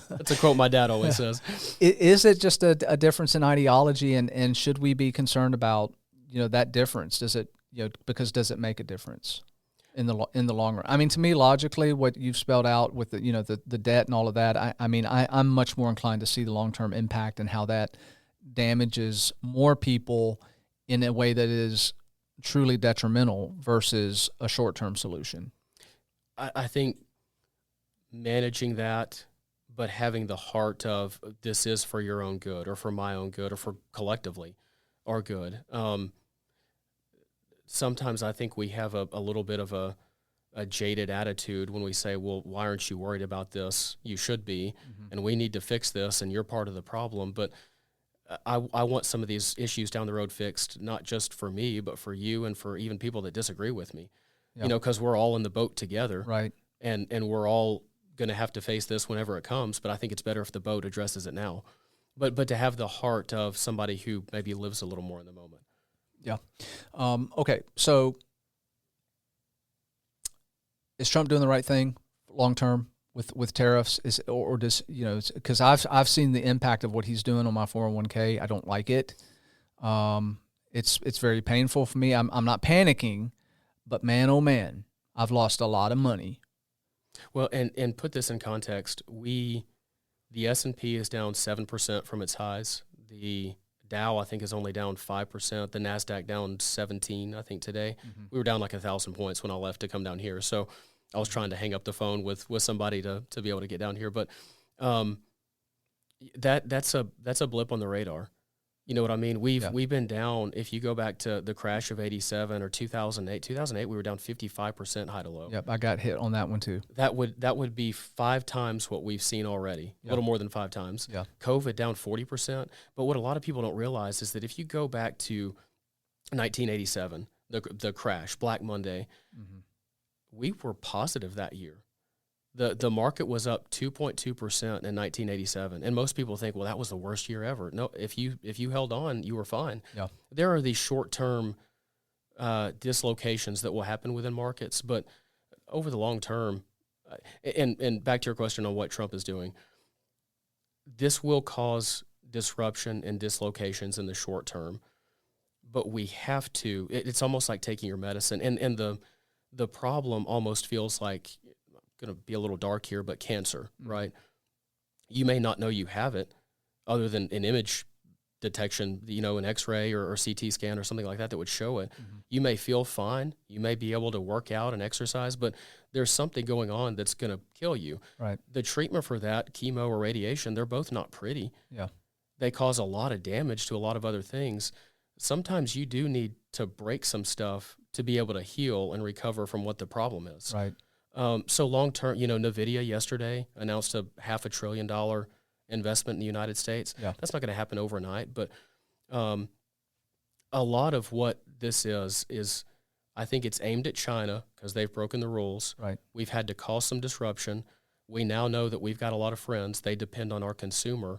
That's a quote my dad always says. Is it just a difference in ideology, and should we be concerned about that difference? Does it because does it make a difference in the long run? I mean, to me, logically, what you've spelled out with the debt and all of that, I'm much more inclined to see the long term impact and how that damages more people in a way that is truly detrimental versus a short term solution. I think managing that, but having the heart of this is for your own good or for my own good or for collectively our good. Sometimes I think we have a little bit of a jaded attitude when we say, well, why aren't you worried about this? You should be, and we need to fix this, and you're part of the problem. But I want some of these issues down the road fixed, not just for me, but for you and for even people that disagree with me. Yep. Because we're all in the boat together. Right. And we're all going to have to face this whenever it comes, but I think it's better if the boat addresses it now. But to have the heart of somebody who maybe lives a little more in the moment. Yeah. Okay. So is Trump doing the right thing long term with tariffs? Or does because I've seen the impact of what he's doing on my 401k. I don't like it. It's very painful for me. I'm not panicking, but man, oh man, I've lost a lot of money. Well, and put this in context, the S&P is down 7% from its highs. The Dow, I think, is only down 5%. The NASDAQ down 17, I think, today. Mm-hmm. We were down like 1,000 points when I left to come down here. So I was trying to hang up the phone with somebody to be able to get down here. But that's a blip on the radar. You know what I mean? We've been down. If you go back to the crash of 87 or 2008, we were down 55% high to low. Yep, I got hit on that one too. That would be 5 times what we've seen already, a little more than 5 times. Yeah. COVID down 40%. But what a lot of people don't realize is that if you go back to 1987, the crash, Black Monday, we were positive that year. The market was up 2.2% in 1987, and most people think, well, that was the worst year ever. No, if you held on, you were fine. Yeah. There are these short-term dislocations that will happen within markets, but over the long term, and back to your question on what Trump is doing, this will cause disruption and dislocations in the short term, but we have to. It's almost like taking your medicine, and the problem almost feels like, going to be a little dark here, but cancer, right? You may not know you have it other than an image detection, an X-ray or CT scan or something like that would show it. You may feel fine. You may be able to work out and exercise, but there's something going on that's going to kill you. Right. The treatment for that, chemo or radiation, they're both not pretty. Yeah. They cause a lot of damage to a lot of other things. Sometimes you do need to break some stuff to be able to heal and recover from what the problem is. Right. So long term, NVIDIA yesterday announced a $500 billion investment in the United States. Yeah. That's not going to happen overnight, but a lot of what this is I think it's aimed at China because they've broken the rules. Right. We've had to cause some disruption. We now know that we've got a lot of friends. They depend on our consumer.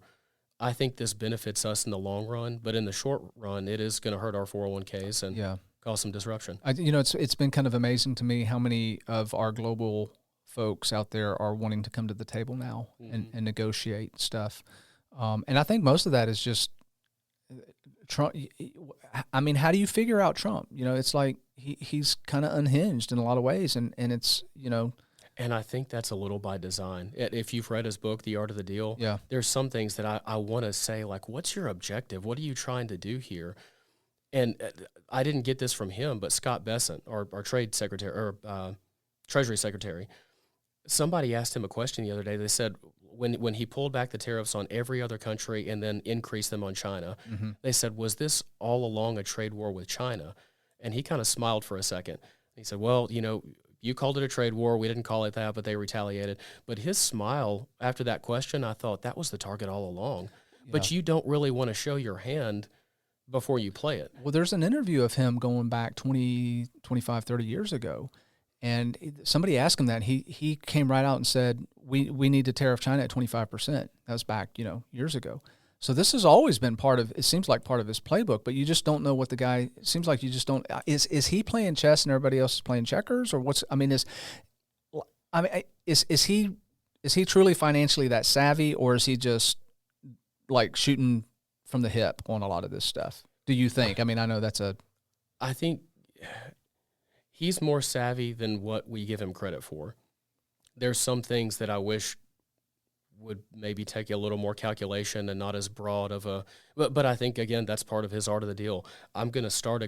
I think this benefits us in the long run, but in the short run, it is going to hurt our 401ks and cause some disruption. It's been kind of amazing to me how many of our global folks out there are wanting to come to the table now and negotiate stuff. And I think most of that is just Trump. I mean, how do you figure out Trump? It's like he's kind of unhinged in a lot of ways, and it's, And I think that's a little by design. If you've read his book, The Art of the Deal, there's some things that I want to say, like, what's your objective? What are you trying to do here? And I didn't get this from him, but Scott Bessent, our trade secretary or Treasury secretary, somebody asked him a question the other day. They said when he pulled back the tariffs on every other country and then increased them on China, they said, was this all along a trade war with China? And he kind of smiled for a second. He said, well, you called it a trade war. We didn't call it that, but they retaliated. But his smile after that question, I thought that was the target all along. Yeah. But you don't really want to show your hand before you play it. Well, there's an interview of him going back 20, 25, 30 years ago. And somebody asked him that. He came right out and said, we need to tariff China at 25%. That was back, years ago. So this has always been part of, it seems like part of his playbook, but you just don't know what the guy, it seems like you just don't, is he playing chess and everybody else is playing checkers, or what's, is he truly financially that savvy, or is he just like shooting from the hip on a lot of this stuff? Do you think? I mean, I know I think he's more savvy than what we give him credit for. There's some things that I wish would maybe take a little more calculation and not as broad of a, but I think, again, that's part of his art of the deal. I'm going to start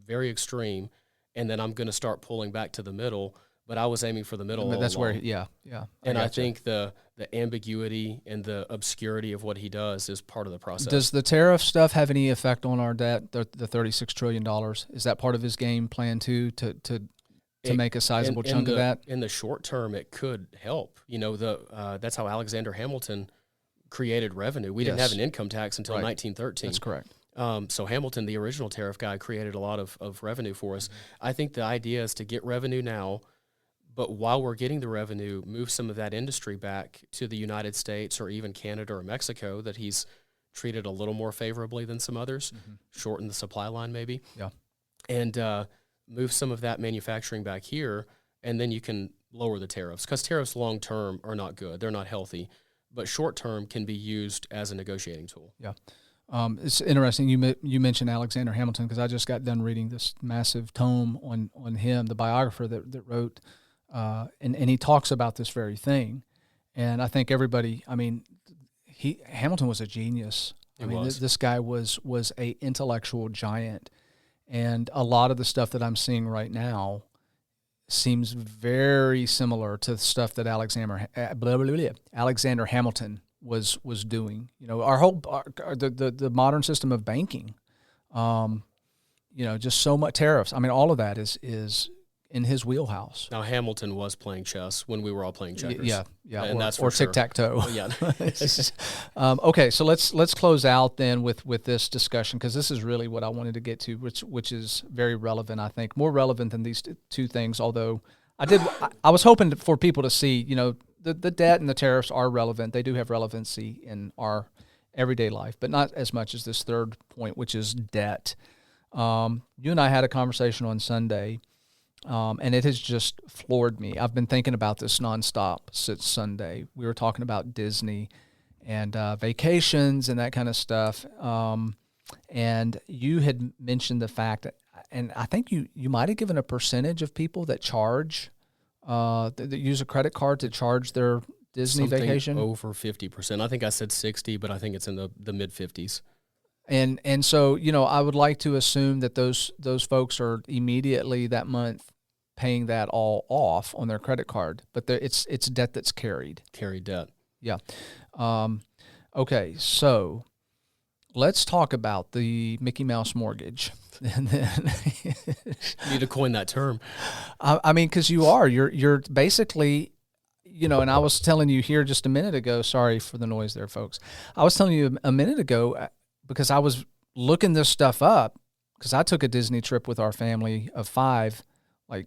very extreme, and then I'm going to start pulling back to the middle, but I was aiming for the middle all that's along. where, yeah. And I think the ambiguity and the obscurity of what he does is part of the process. Does the tariff stuff have any effect on our debt, the $36 trillion? Is that part of his game plan too, to make a sizable chunk of that? In the short term, it could help. That's how Alexander Hamilton created revenue. We didn't have an income tax until 1913. That's correct. So Hamilton, the original tariff guy, created a lot of revenue for us. Mm-hmm. I think the idea is to get revenue now, but while we're getting the revenue, move some of that industry back to the United States or even Canada or Mexico that he's treated a little more favorably than some others, shorten the supply line maybe. Yeah. And move some of that manufacturing back here, and then you can lower the tariffs, because tariffs long-term are not good. They're not healthy, but short-term can be used as a negotiating tool. Yeah. It's interesting you mentioned Alexander Hamilton, because I just got done reading this massive tome on him, the biographer that wrote, and he talks about this very thing. And I think everybody, Hamilton was a genius. This guy was a intellectual giant. And a lot of the stuff that I'm seeing right now seems very similar to the stuff that Alexander Hamilton was doing. Our whole the modern system of banking, just so much tariffs. All of that is in his wheelhouse. Now, Hamilton was playing chess when we were all playing checkers. Yeah, and that's or for sure. tic-tac-toe. Yeah. Okay, so let's close out then with this discussion, because this is really what I wanted to get to, which is very relevant, I think, more relevant than these two things, although I was hoping for people to see, the debt and the tariffs are relevant. They do have relevancy in our everyday life, but not as much as this third point, which is debt. You and I had a conversation on Sunday, and it has just floored me. I've been thinking about this nonstop since Sunday. We were talking about Disney and vacations and that kind of stuff. And you had mentioned the fact that, and I think you might have given a percentage of people that charge, that use a credit card to charge their Disney vacation. Over 50%. I think I said 60, but I think it's in the mid 50s. And so, I would like to assume that those folks are immediately that month paying that all off on their credit card, but it's debt that's carried debt. Yeah. Okay, so let's talk about the Mickey Mouse mortgage. And then you need to coin that term. Because you're basically, and I was telling you here just a minute ago. Sorry for the noise there, folks. I was telling you a minute ago, because I was looking this stuff up, because I took a Disney trip with our family of 5, like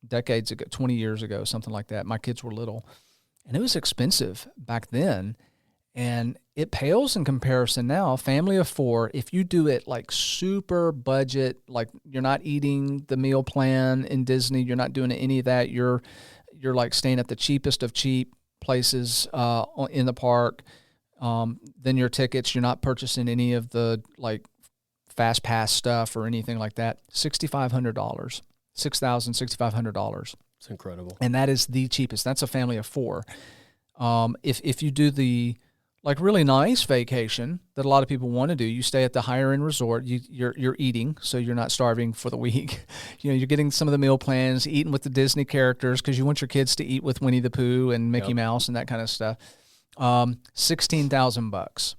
decades ago, 20 years ago, something like that. My kids were little, and it was expensive back then, and it pales in comparison now. Family of 4, if you do it like super budget, like you're not eating the meal plan in Disney, you're not doing any of that, you're like staying at the cheapest of cheap places in the park. Then your tickets, you're not purchasing any of the like fast pass stuff or anything like that. $6,500, $6,500. It's incredible. And that is the cheapest. That's a family of 4. If you do the like really nice vacation that a lot of people want to do, you stay at the higher end resort. You're eating, so you're not starving for the week. You're getting some of the meal plans, eating with the Disney characters because you want your kids to eat with Winnie the Pooh and Mickey Mouse and that kind of stuff. $16,000,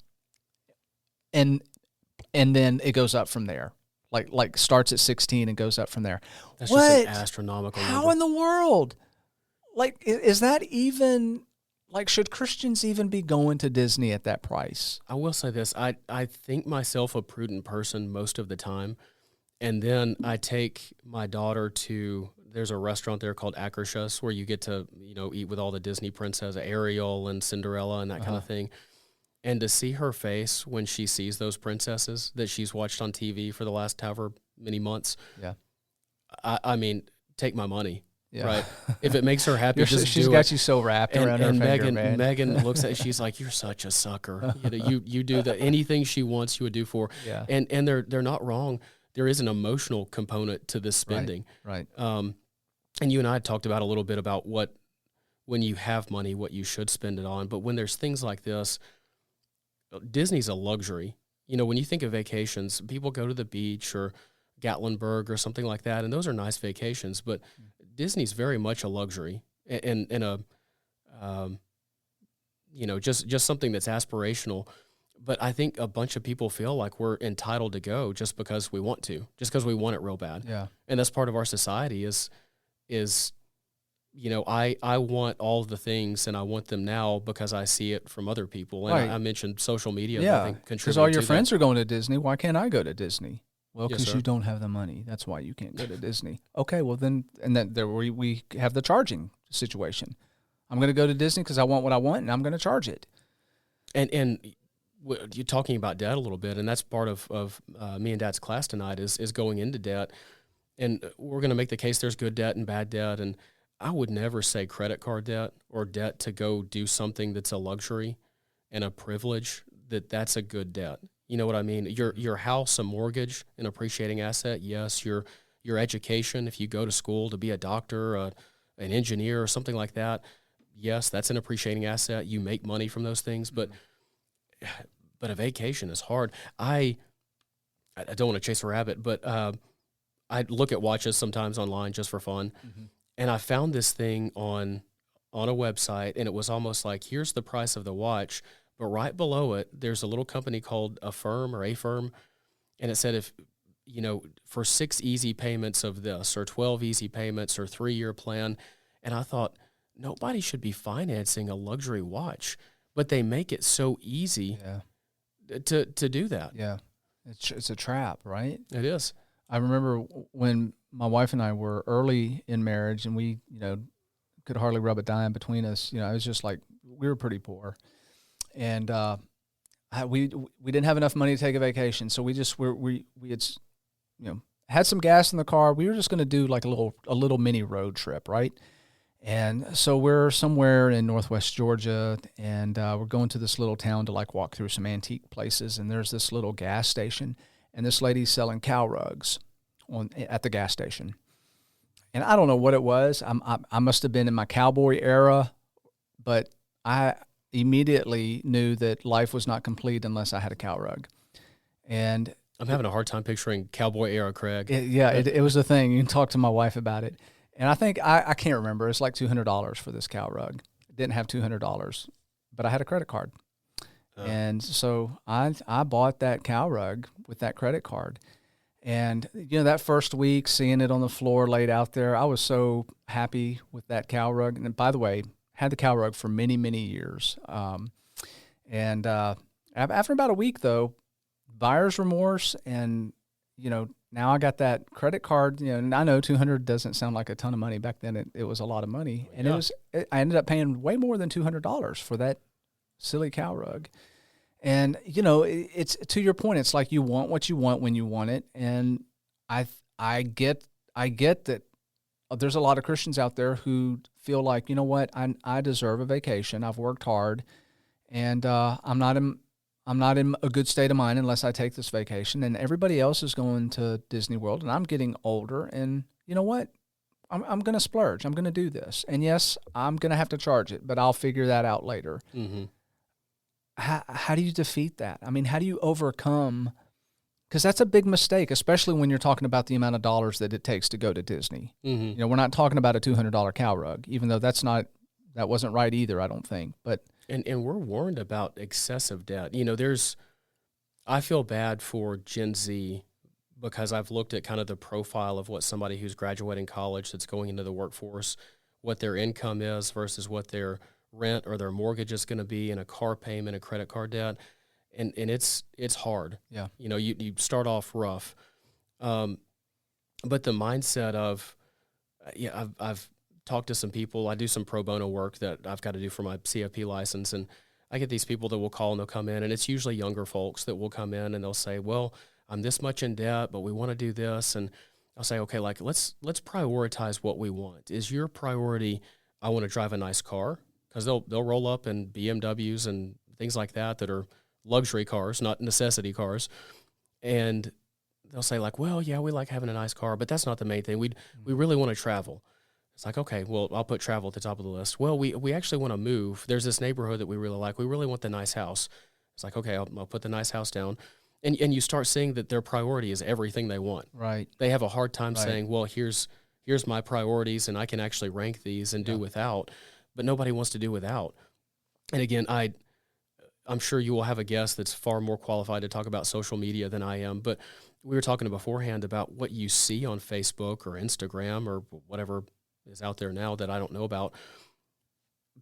and then it goes up from there. Like starts at 16 and goes up from there. That's just an astronomical number. How in the world? Like, is that even, like, should Christians even be going to Disney at that price? I will say this. I think myself a prudent person most of the time, and then I take my daughter to, there's a restaurant there called Akershus where you get to, eat with all the Disney princesses, Ariel and Cinderella and that kind of thing. And to see her face when she sees those princesses that she's watched on TV for the last however many months, Yeah. I mean, take my money, Yeah. right? If it makes her happy, just She's do got it. you so wrapped around her And finger, man. Megan looks at it, she's like, "You're such a sucker. You know, you do anything she wants, you would do for." Yeah. And they're not wrong. There is an emotional component to this spending. Right. And you and I had talked about a little bit about when you have money, what you should spend it on. But when there's things like this, Disney's a luxury. You know, when you think of vacations, people go to the beach or Gatlinburg or something like that, and those are nice vacations. But Disney's very much a luxury and a, you know, just something that's aspirational. But I think a bunch of people feel like we're entitled to go just because we want to, just because we want it real bad. Yeah. And that's part of our society is, you know, I want all the things and I want them now because I see it from other people. And Right. I mentioned social media. I Yeah. think Because contributed all your to friends that. are going to Disney. Why can't I go to Disney? Well, Yes, because sir. you don't have the money. That's why you can't go to Disney. Okay, well then, and then there we have the charging situation. I'm going to go to Disney because I want what I want, and I'm going to charge it. And you're talking about debt a little bit, and that's part of me and Dad's class tonight is going into debt. And we're going to make the case there's good debt and bad debt. And I would never say credit card debt or debt to go do something that's a luxury and a privilege, that's a good debt. You know what I mean? Your house, a mortgage, an appreciating asset. Yes, your education, if you go to school to be a doctor, an engineer or something like that, yes, that's an appreciating asset. You make money from those things, but a vacation is hard. I don't want to chase a rabbit, but I look at watches sometimes online just for fun. Mm-hmm. And I found this thing on a website, and it was almost like, here's the price of the watch, but right below it, there's a little company called Affirm, and it said, if, you know, for 6 easy payments of this, or 12 easy payments, or 3-year plan. And I thought, nobody should be financing a luxury watch, but they make it so easy to do that. Yeah. It's a trap, right? It is. I remember when my wife and I were early in marriage, and we, you know, could hardly rub a dime between us. You know, it was just like we were pretty poor, and we didn't have enough money to take a vacation, so we had, you know, had some gas in the car. We were just going to do like a little mini road trip, right? And so we're somewhere in Northwest Georgia, and we're going to this little town to like walk through some antique places. And there's this little gas station, and this lady's selling cow rugs at the gas station. And I don't know what it was. I must have been in my cowboy era, but I immediately knew that life was not complete unless I had a cow rug. And I'm having a hard time picturing cowboy era Craig. It was a thing. You can talk to my wife about it. And I think, I can't remember, it's like $200 for this cow rug. It didn't have $200, but I had a credit card. And so I bought that cow rug with that credit card. And, you know, that first week, seeing it on the floor laid out there, I was so happy with that cow rug. And by the way, had the cow rug for many, many years. And after about a week, though, buyer's remorse, and, you know, now I got that credit card, you know, and I know 200 doesn't sound like a ton of money. Back then it was a lot of money. And I ended up paying way more than $200 for that silly cow rug. And, you know, it's to your point, it's like you want what you want when you want it. And I get that there's a lot of Christians out there who feel like, you know what, I deserve a vacation. I've worked hard, and I'm not in a good state of mind unless I take this vacation. And everybody else is going to Disney World, and I'm getting older. And you know what? I'm going to splurge. I'm going to do this. And yes, I'm going to have to charge it, but I'll figure that out later. Mm-hmm. How do you defeat that? I mean, how do you overcome? Because that's a big mistake, especially when you're talking about the amount of dollars that it takes to go to Disney. Mm-hmm. You know, we're not talking about a $200 cow rug, even though that wasn't right either, I don't think. But And we're warned about excessive debt. You know, I feel bad for Gen Z because I've looked at kind of the profile of what somebody who's graduating college that's going into the workforce, what their income is versus what their rent or their mortgage is going to be, and a car payment, a credit card debt. And it's hard. yeah, You know, you start off rough. But the mindset of, I've talked to some people. I do some pro bono work that I've got to do for my CFP license, and I get these people that will call and they'll come in, and it's usually younger folks that will come in and they'll say, well, I'm this much in debt, but we want to do this. And I'll say, okay, like let's prioritize what we want. Is your priority, I want to drive a nice car? Because they'll roll up in BMWs and things like that are luxury cars, not necessity cars. And they'll say like, well, yeah, we like having a nice car, but that's not the main thing. We really want to travel. It's like, okay, well, I'll put travel at the top of the list. Well, we actually want to move. There's this neighborhood that we really like. We really want the nice house. It's like, okay, I'll put the nice house down. And you start seeing that their priority is everything they want. Right. They have a hard time saying, well, here's my priorities, and I can actually rank these and do without. But nobody wants to do without. And again, I'm sure you will have a guest that's far more qualified to talk about social media than I am. But we were talking beforehand about what you see on Facebook or Instagram or whatever is out there now that I don't know about.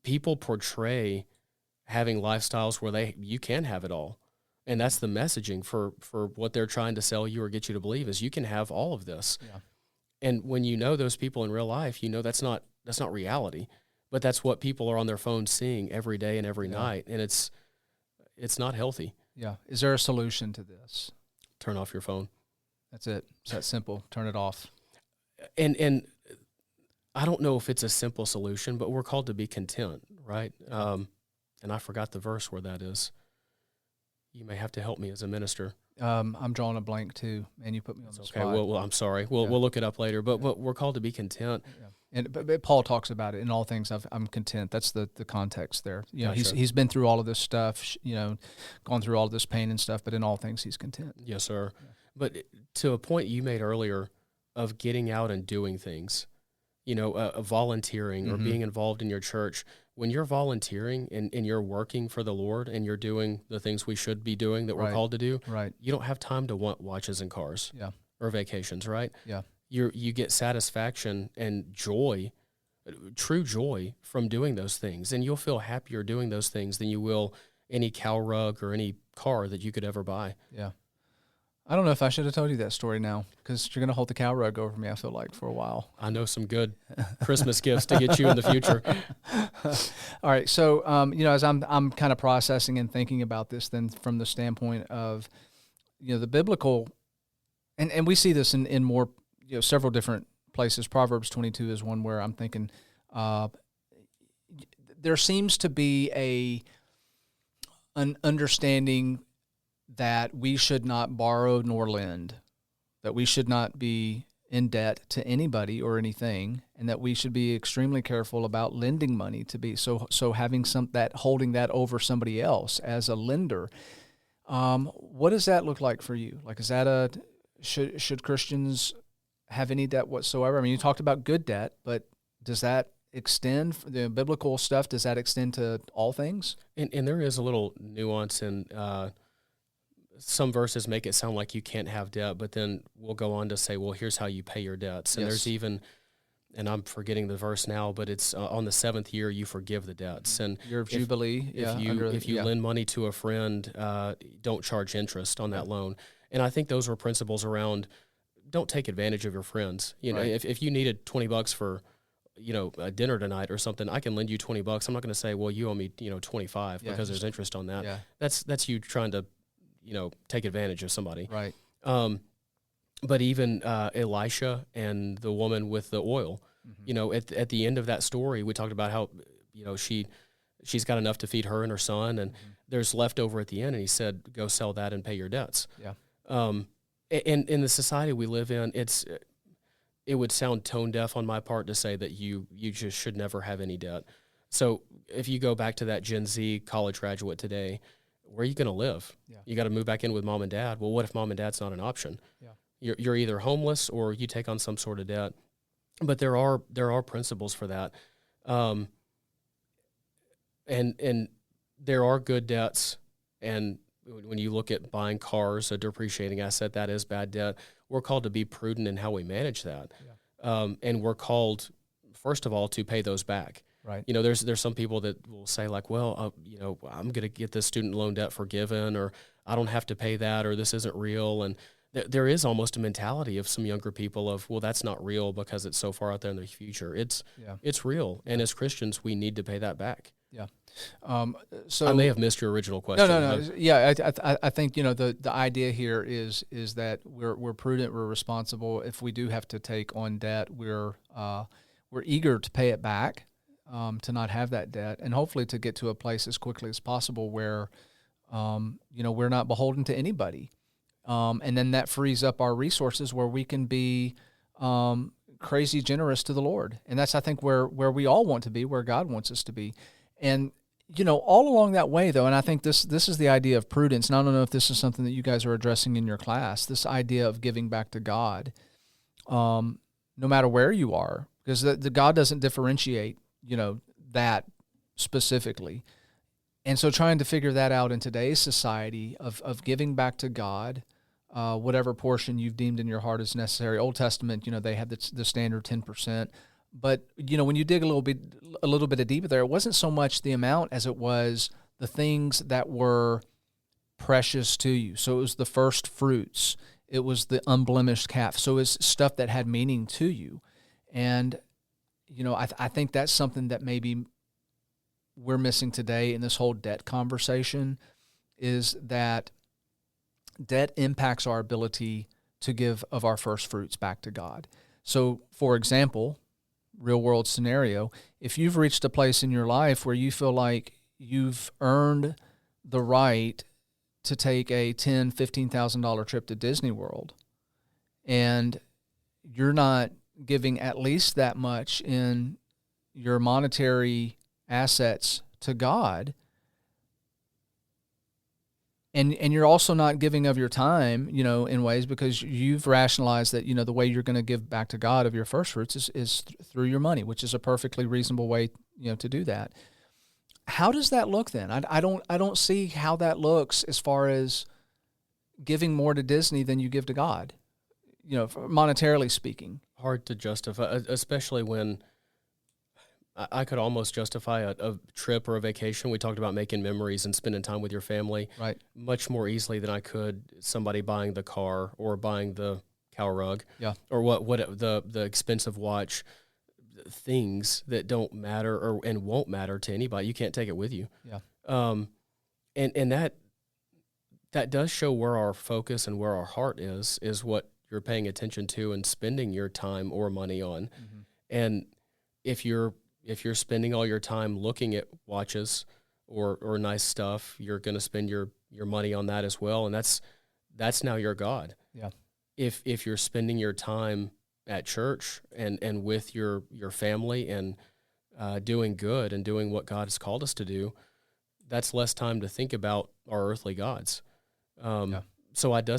People portray having lifestyles where you can have it all. And that's the messaging for what they're trying to sell you or get you to believe is you can have all of this. Yeah. And when you know those people in real life, you know that's not reality. But that's what people are on their phones seeing every day and every night. And it's not healthy. Yeah. Is there a solution to this? Turn off your phone. That's it. It's that simple. Turn it off. And I don't know if it's a simple solution, but we're called to be content, right? And I forgot the verse where that is. You may have to help me as a minister. I'm drawing a blank too, and you put me on the spot. Okay, well, I'm sorry. We'll look it up later, but we're called to be content. Yeah. But Paul talks about it in all things. I'm content. That's the context there. You know, Gotcha. he's been through all of this stuff. You know, gone through all of this pain and stuff. But in all things, he's content. Yes, sir. Yeah. But to a point you made earlier of getting out and doing things, you know, volunteering or being involved in your church. When you're volunteering and you're working for the Lord and you're doing the things we should be doing that we're called to do, you don't have time to want watches and cars or vacations, right? Yeah. You get satisfaction and joy, true joy from doing those things. And you'll feel happier doing those things than you will any cow rug or any car that you could ever buy. Yeah. I don't know if I should have told you that story now because you're going to hold the cow rug over me, I feel like, for a while. I know some good Christmas gifts to get you in the future. All right. So, you know, as I'm kind of processing and thinking about this then from the standpoint of, you know, the biblical, and we see this in more, you know, several different places. Proverbs 22 is one where I'm thinking there seems to be an understanding that we should not borrow nor lend, that we should not be in debt to anybody or anything, and that we should be extremely careful about lending money to be so having holding that over somebody else as a lender. What does that look like for you? Like, is that should Christians have any debt whatsoever? I mean, you talked about good debt, but does that extend the biblical stuff? Does that extend to all things? And there is a little nuance in some verses make it sound like you can't have debt, but then we'll go on to say, well, here's how you pay your debts. And there's even, and I'm forgetting the verse now, but it's on the 7th year you forgive the debts. And year of Jubilee. If you lend money to a friend, don't charge interest on that loan. And I think those were principles around don't take advantage of your friends. You know, if you needed $20 for, you know, a dinner tonight or something, I can lend you $20. I'm not going to say, well, you owe me, you know, 25 because there's interest on that. Yeah. That's you trying to, you know, take advantage of somebody. Right. But even Elisha and the woman with the oil, you know, at the end of that story, we talked about how, you know, she's got enough to feed her and her son, and there's leftover at the end, and he said, go sell that and pay your debts. Yeah. And in the society we live in, it would sound tone deaf on my part to say that you just should never have any debt. So if you go back to that Gen Z college graduate today, where are you going to live? Yeah. You got to move back in with mom and dad. Well, what if mom and dad's not an option? Yeah. You're either homeless or you take on some sort of debt. But there are principles for that. And there are good debts. And when you look at buying cars, a depreciating asset, that is bad debt. We're called to be prudent in how we manage that. Yeah. And we're called, first of all, to pay those back. Right. You know, there's some people that will say like, well, you know, I'm going to get this student loan debt forgiven, or I don't have to pay that, or this isn't real. And there is almost a mentality of some younger people of, well, that's not real because it's so far out there in the future. It's real. And as Christians, we need to pay that back. Yeah. So I may have missed your original no, question. no, no. Yeah, I think the idea here is that we're prudent, we're responsible. If we do have to take on debt, we're eager to pay it back, to not have that debt, and hopefully to get to a place as quickly as possible where we're not beholden to anybody, and then that frees up our resources where we can be crazy generous to the Lord, and that's I think where we all want to be, where God wants us to be, and all along that way, though, and I think this is the idea of prudence, and I don't know if this is something that you guys are addressing in your class, this idea of giving back to God, no matter where you are, because the God doesn't differentiate, that specifically. And so trying to figure that out in today's society of giving back to God, whatever portion you've deemed in your heart is necessary. Old Testament, they had the standard 10%. But when you dig a little bit deeper there, it wasn't so much the amount as it was the things that were precious to you. So it was the first fruits, it was the unblemished calf. So it's stuff that had meaning to you, and I think that's something that maybe we're missing today in this whole debt conversation, is that debt impacts our ability to give of our first fruits back to God. So, for example, real world scenario, if you've reached a place in your life where you feel like you've earned the right to take a $10,000, $15,000 trip to Disney World, and you're not giving at least that much in your monetary assets to God, and you're also not giving of your time, in ways, because you've rationalized that, the way you're going to give back to God of your first fruits is through your money, which is a perfectly reasonable way, to do that. How does that look then? I don't see how that looks as far as giving more to Disney than you give to God, monetarily speaking. Hard to justify, especially when I could almost justify a trip or a vacation. We talked about making memories and spending time with your family, right, much more easily than I could somebody buying the car or buying the cow rug, yeah, or what the expensive watch, things that don't matter and won't matter to anybody. You can't take it with you. Yeah, and that does show where our focus and where our heart is what you're paying attention to and spending your time or money on. mm-hmm. And if you're spending all your time looking at watches or nice stuff, you're going to spend your money on that as well, and that's now your God. Yeah. If you're spending your time at church and with your family and doing good and doing what God has called us to do, that's less time to think about our earthly gods. Yeah. So I do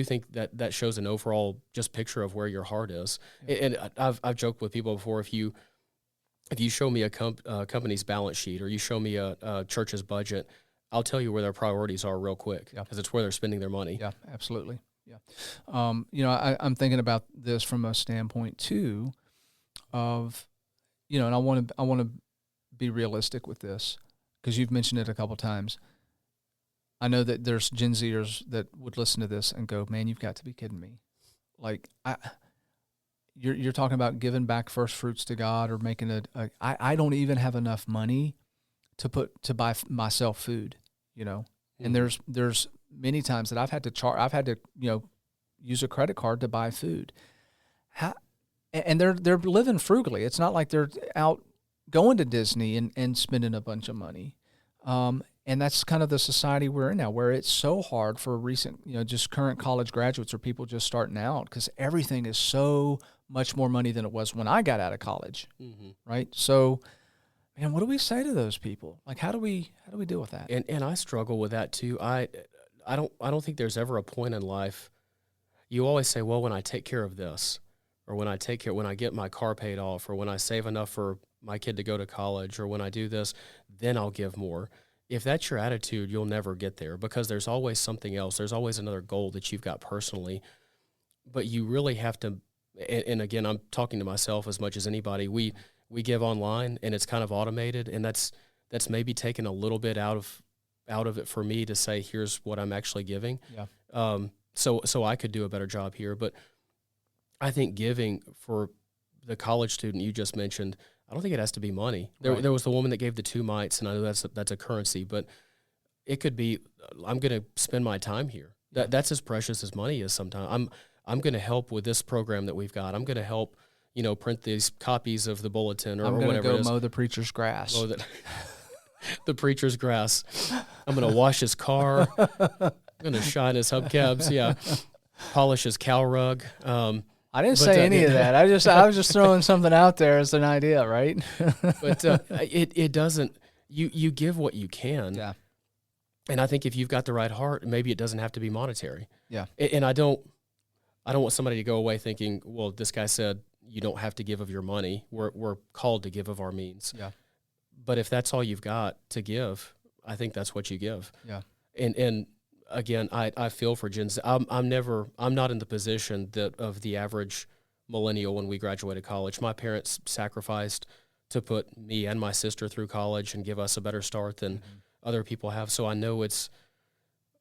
think that shows an overall just picture of where your heart is. Yeah. And I've joked with people before, if you show me a company's balance sheet or you show me a church's budget, I'll tell you where their priorities are real quick, because it's where they're spending their money. Yeah, absolutely. Yeah. I'm thinking about this from a standpoint too of, and I want to be realistic with this, because you've mentioned it a couple times. I know that there's Gen Zers that would listen to this and go, "Man, you've got to be kidding me!" Like, you're talking about giving back first fruits to God, or making I don't even have enough money to buy myself food, Mm-hmm. And there's many times that I've had to use a credit card to buy food. And they're living frugally. It's not like they're out going to Disney and spending a bunch of money. And that's kind of the society we're in now, where it's so hard for recent, just current college graduates or people just starting out, because everything is so much more money than it was when I got out of college, mm-hmm. right? So, man, what do we say to those people? Like, how do we deal with that? And I struggle with that too. I don't think there's ever a point in life. You always say, well, when I take care of this, or when I get my car paid off, or when I save enough for my kid to go to college, or when I do this, then I'll give more. If that's your attitude, you'll never get there, because there's always something else. There's always another goal that you've got personally. But you really have to, and again, I'm talking to myself as much as anybody. We give online, and it's kind of automated, and that's maybe taken a little bit out of it for me to say, here's what I'm actually giving. Yeah. So I could do a better job here. But I think giving for the college student you just mentioned, I don't think it has to be money. Right. There was the woman that gave the 2 mites, and I know that's a currency, but it could be, I'm going to spend my time here. That's as precious as money is sometimes. I'm going to help with this program that we've got. I'm going to help, print these copies of the bulletin or whatever. I'm going to go mow the preacher's grass. Mow the preacher's grass. I'm going to wash his car. I'm going to shine his hubcaps. Yeah. Polish his cow rug. I didn't say any of that. I was just throwing something out there as an idea, right? But it doesn't. You give what you can. Yeah. And I think if you've got the right heart, maybe it doesn't have to be monetary. Yeah. And I don't want somebody to go away thinking, well, this guy said you don't have to give of your money. We're called to give of our means. Yeah. But if that's all you've got to give, I think that's what you give. Yeah. And again, I feel for Gen Z. I'm not in the position of the average millennial when we graduated college. My parents sacrificed to put me and my sister through college and give us a better start than other people have. So I know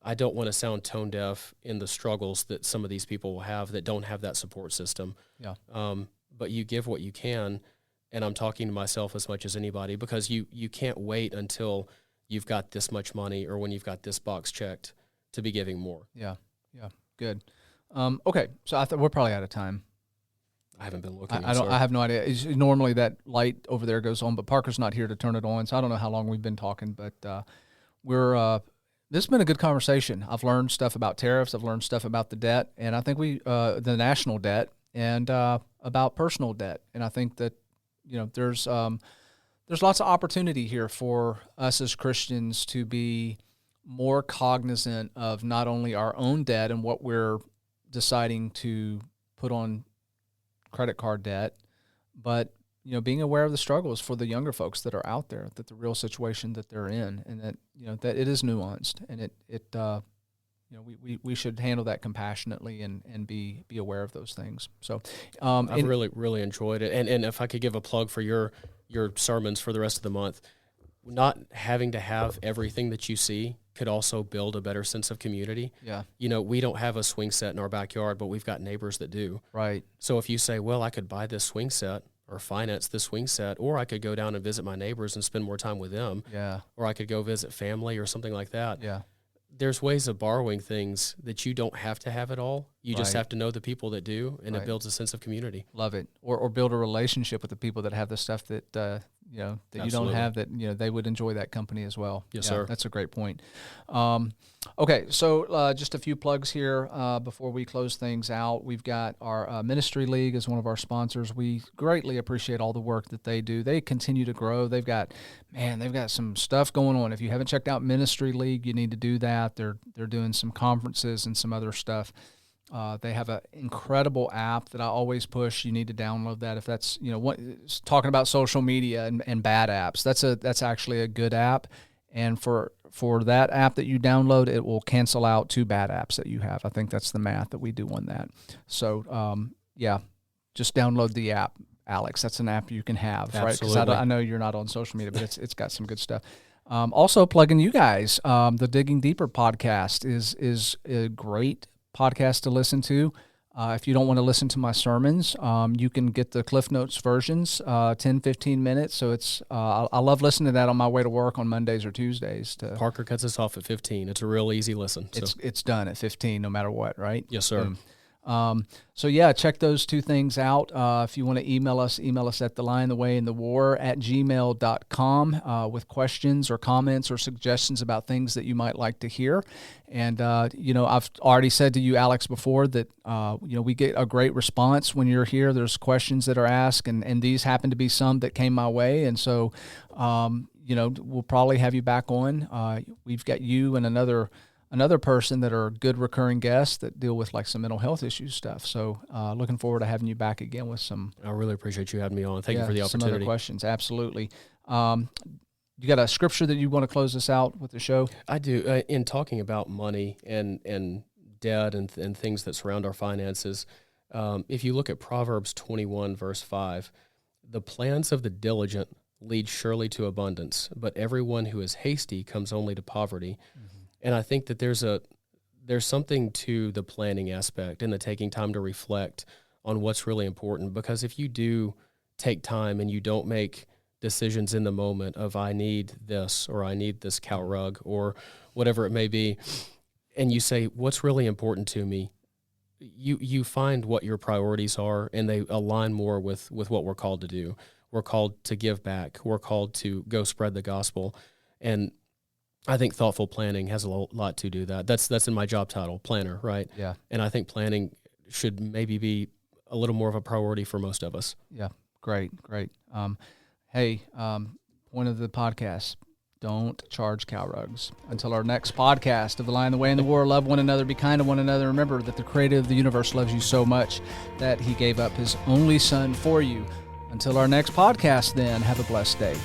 I don't want to sound tone deaf in the struggles that some of these people will have that don't have that support system. Yeah. But you give what you can, and I'm talking to myself as much as anybody, because you can't wait until you've got this much money or when you've got this box checked to be giving more. Yeah. Yeah. Good. Okay. So I thought we're probably out of time. I haven't been looking. I have no idea. Normally that light over there goes on, but Parker's not here to turn it on, so I don't know how long we've been talking. But this has been a good conversation. I've learned stuff about tariffs. I've learned stuff about the debt, and I think the national debt, and about personal debt. And I think that there's lots of opportunity here for us as Christians to be more cognizant of not only our own debt and what we're deciding to put on credit card debt, but being aware of the struggles for the younger folks that are out there, that the real situation that they're in, and that that it is nuanced, and we should handle that compassionately and be aware of those things. So I've really enjoyed it, and if I could give a plug for your sermons for the rest of the month, not having to have everything that you see could also build a better sense of community. Yeah. We don't have a swing set in our backyard, but we've got neighbors that do. Right. So if you say, well, I could buy this swing set or finance this swing set, or I could go down and visit my neighbors and spend more time with them. Yeah. Or I could go visit family or something like that. Yeah. There's ways of borrowing things that you don't have to have it all. You just have to know the people that do, and it builds a sense of community. Love it. Or build a relationship with the people that have the stuff that that Absolutely. you don't have, that they would enjoy that company as well. Yes, sir. That's a great point. Okay, so just a few plugs here before we close things out. We've got our Ministry League as one of our sponsors. We greatly appreciate all the work that they do. They continue to grow. They've got some stuff going on. If you haven't checked out Ministry League, you need to do that. They're doing some conferences and some other stuff. They have an incredible app that I always push. You need to download that if that's talking about social media and bad apps. That's actually a good app, and for that app that you download, it will cancel out 2 bad apps that you have. I think that's the math that we do on that. So just download the app, Alex. That's an app you can have, right? Because I know you're not on social media, but it's got some good stuff. Also plugging you guys. The Digging Deeper podcast is a great podcast to listen to. If you don't want to listen to my sermons, you can get the Cliff Notes versions, 10, 15 minutes. So it's I love listening to that on my way to work on Mondays or Tuesdays. Parker cuts us off at 15. It's a real easy listen. So. It's done at 15 no matter what, right? Yes, sir. Check those 2 things out. If you want to email us at thelinetheWayandtheWar@gmail.com with questions or comments or suggestions about things that you might like to hear. And, I've already said to you, Alex, before that, we get a great response when you're here. There's questions that are asked, and these happen to be some that came my way. And so, we'll probably have you back on. We've got you and another person that are good recurring guests that deal with like some mental health issues stuff. So looking forward to having you back again with some. I really appreciate you having me on. Thank you for the opportunity. Some other questions. Absolutely. You got a scripture that you want to close us out with the show? I do. In talking about money and debt and things that surround our finances, if you look at Proverbs 21, verse 5, the plans of the diligent lead surely to abundance, but everyone who is hasty comes only to poverty. Mm-hmm. And I think that there's something to the planning aspect and the taking time to reflect on what's really important, because if you do take time and you don't make decisions in the moment of I need this or I need this cow rug or whatever it may be, and you say, what's really important to me, you find what your priorities are, and they align more with what we're called to do. We're called to give back. We're called to go spread the gospel. And I think thoughtful planning has a lot to do that. That's in my job title, planner, right? Yeah. And I think planning should maybe be a little more of a priority for most of us. Yeah. Great. Hey, point of the podcast, don't charge cow rugs. Until our next podcast of The Lion, the Way, and the War, love one another, be kind to one another. Remember that the creator of the universe loves you so much that he gave up his only son for you. Until our next podcast, then, have a blessed day.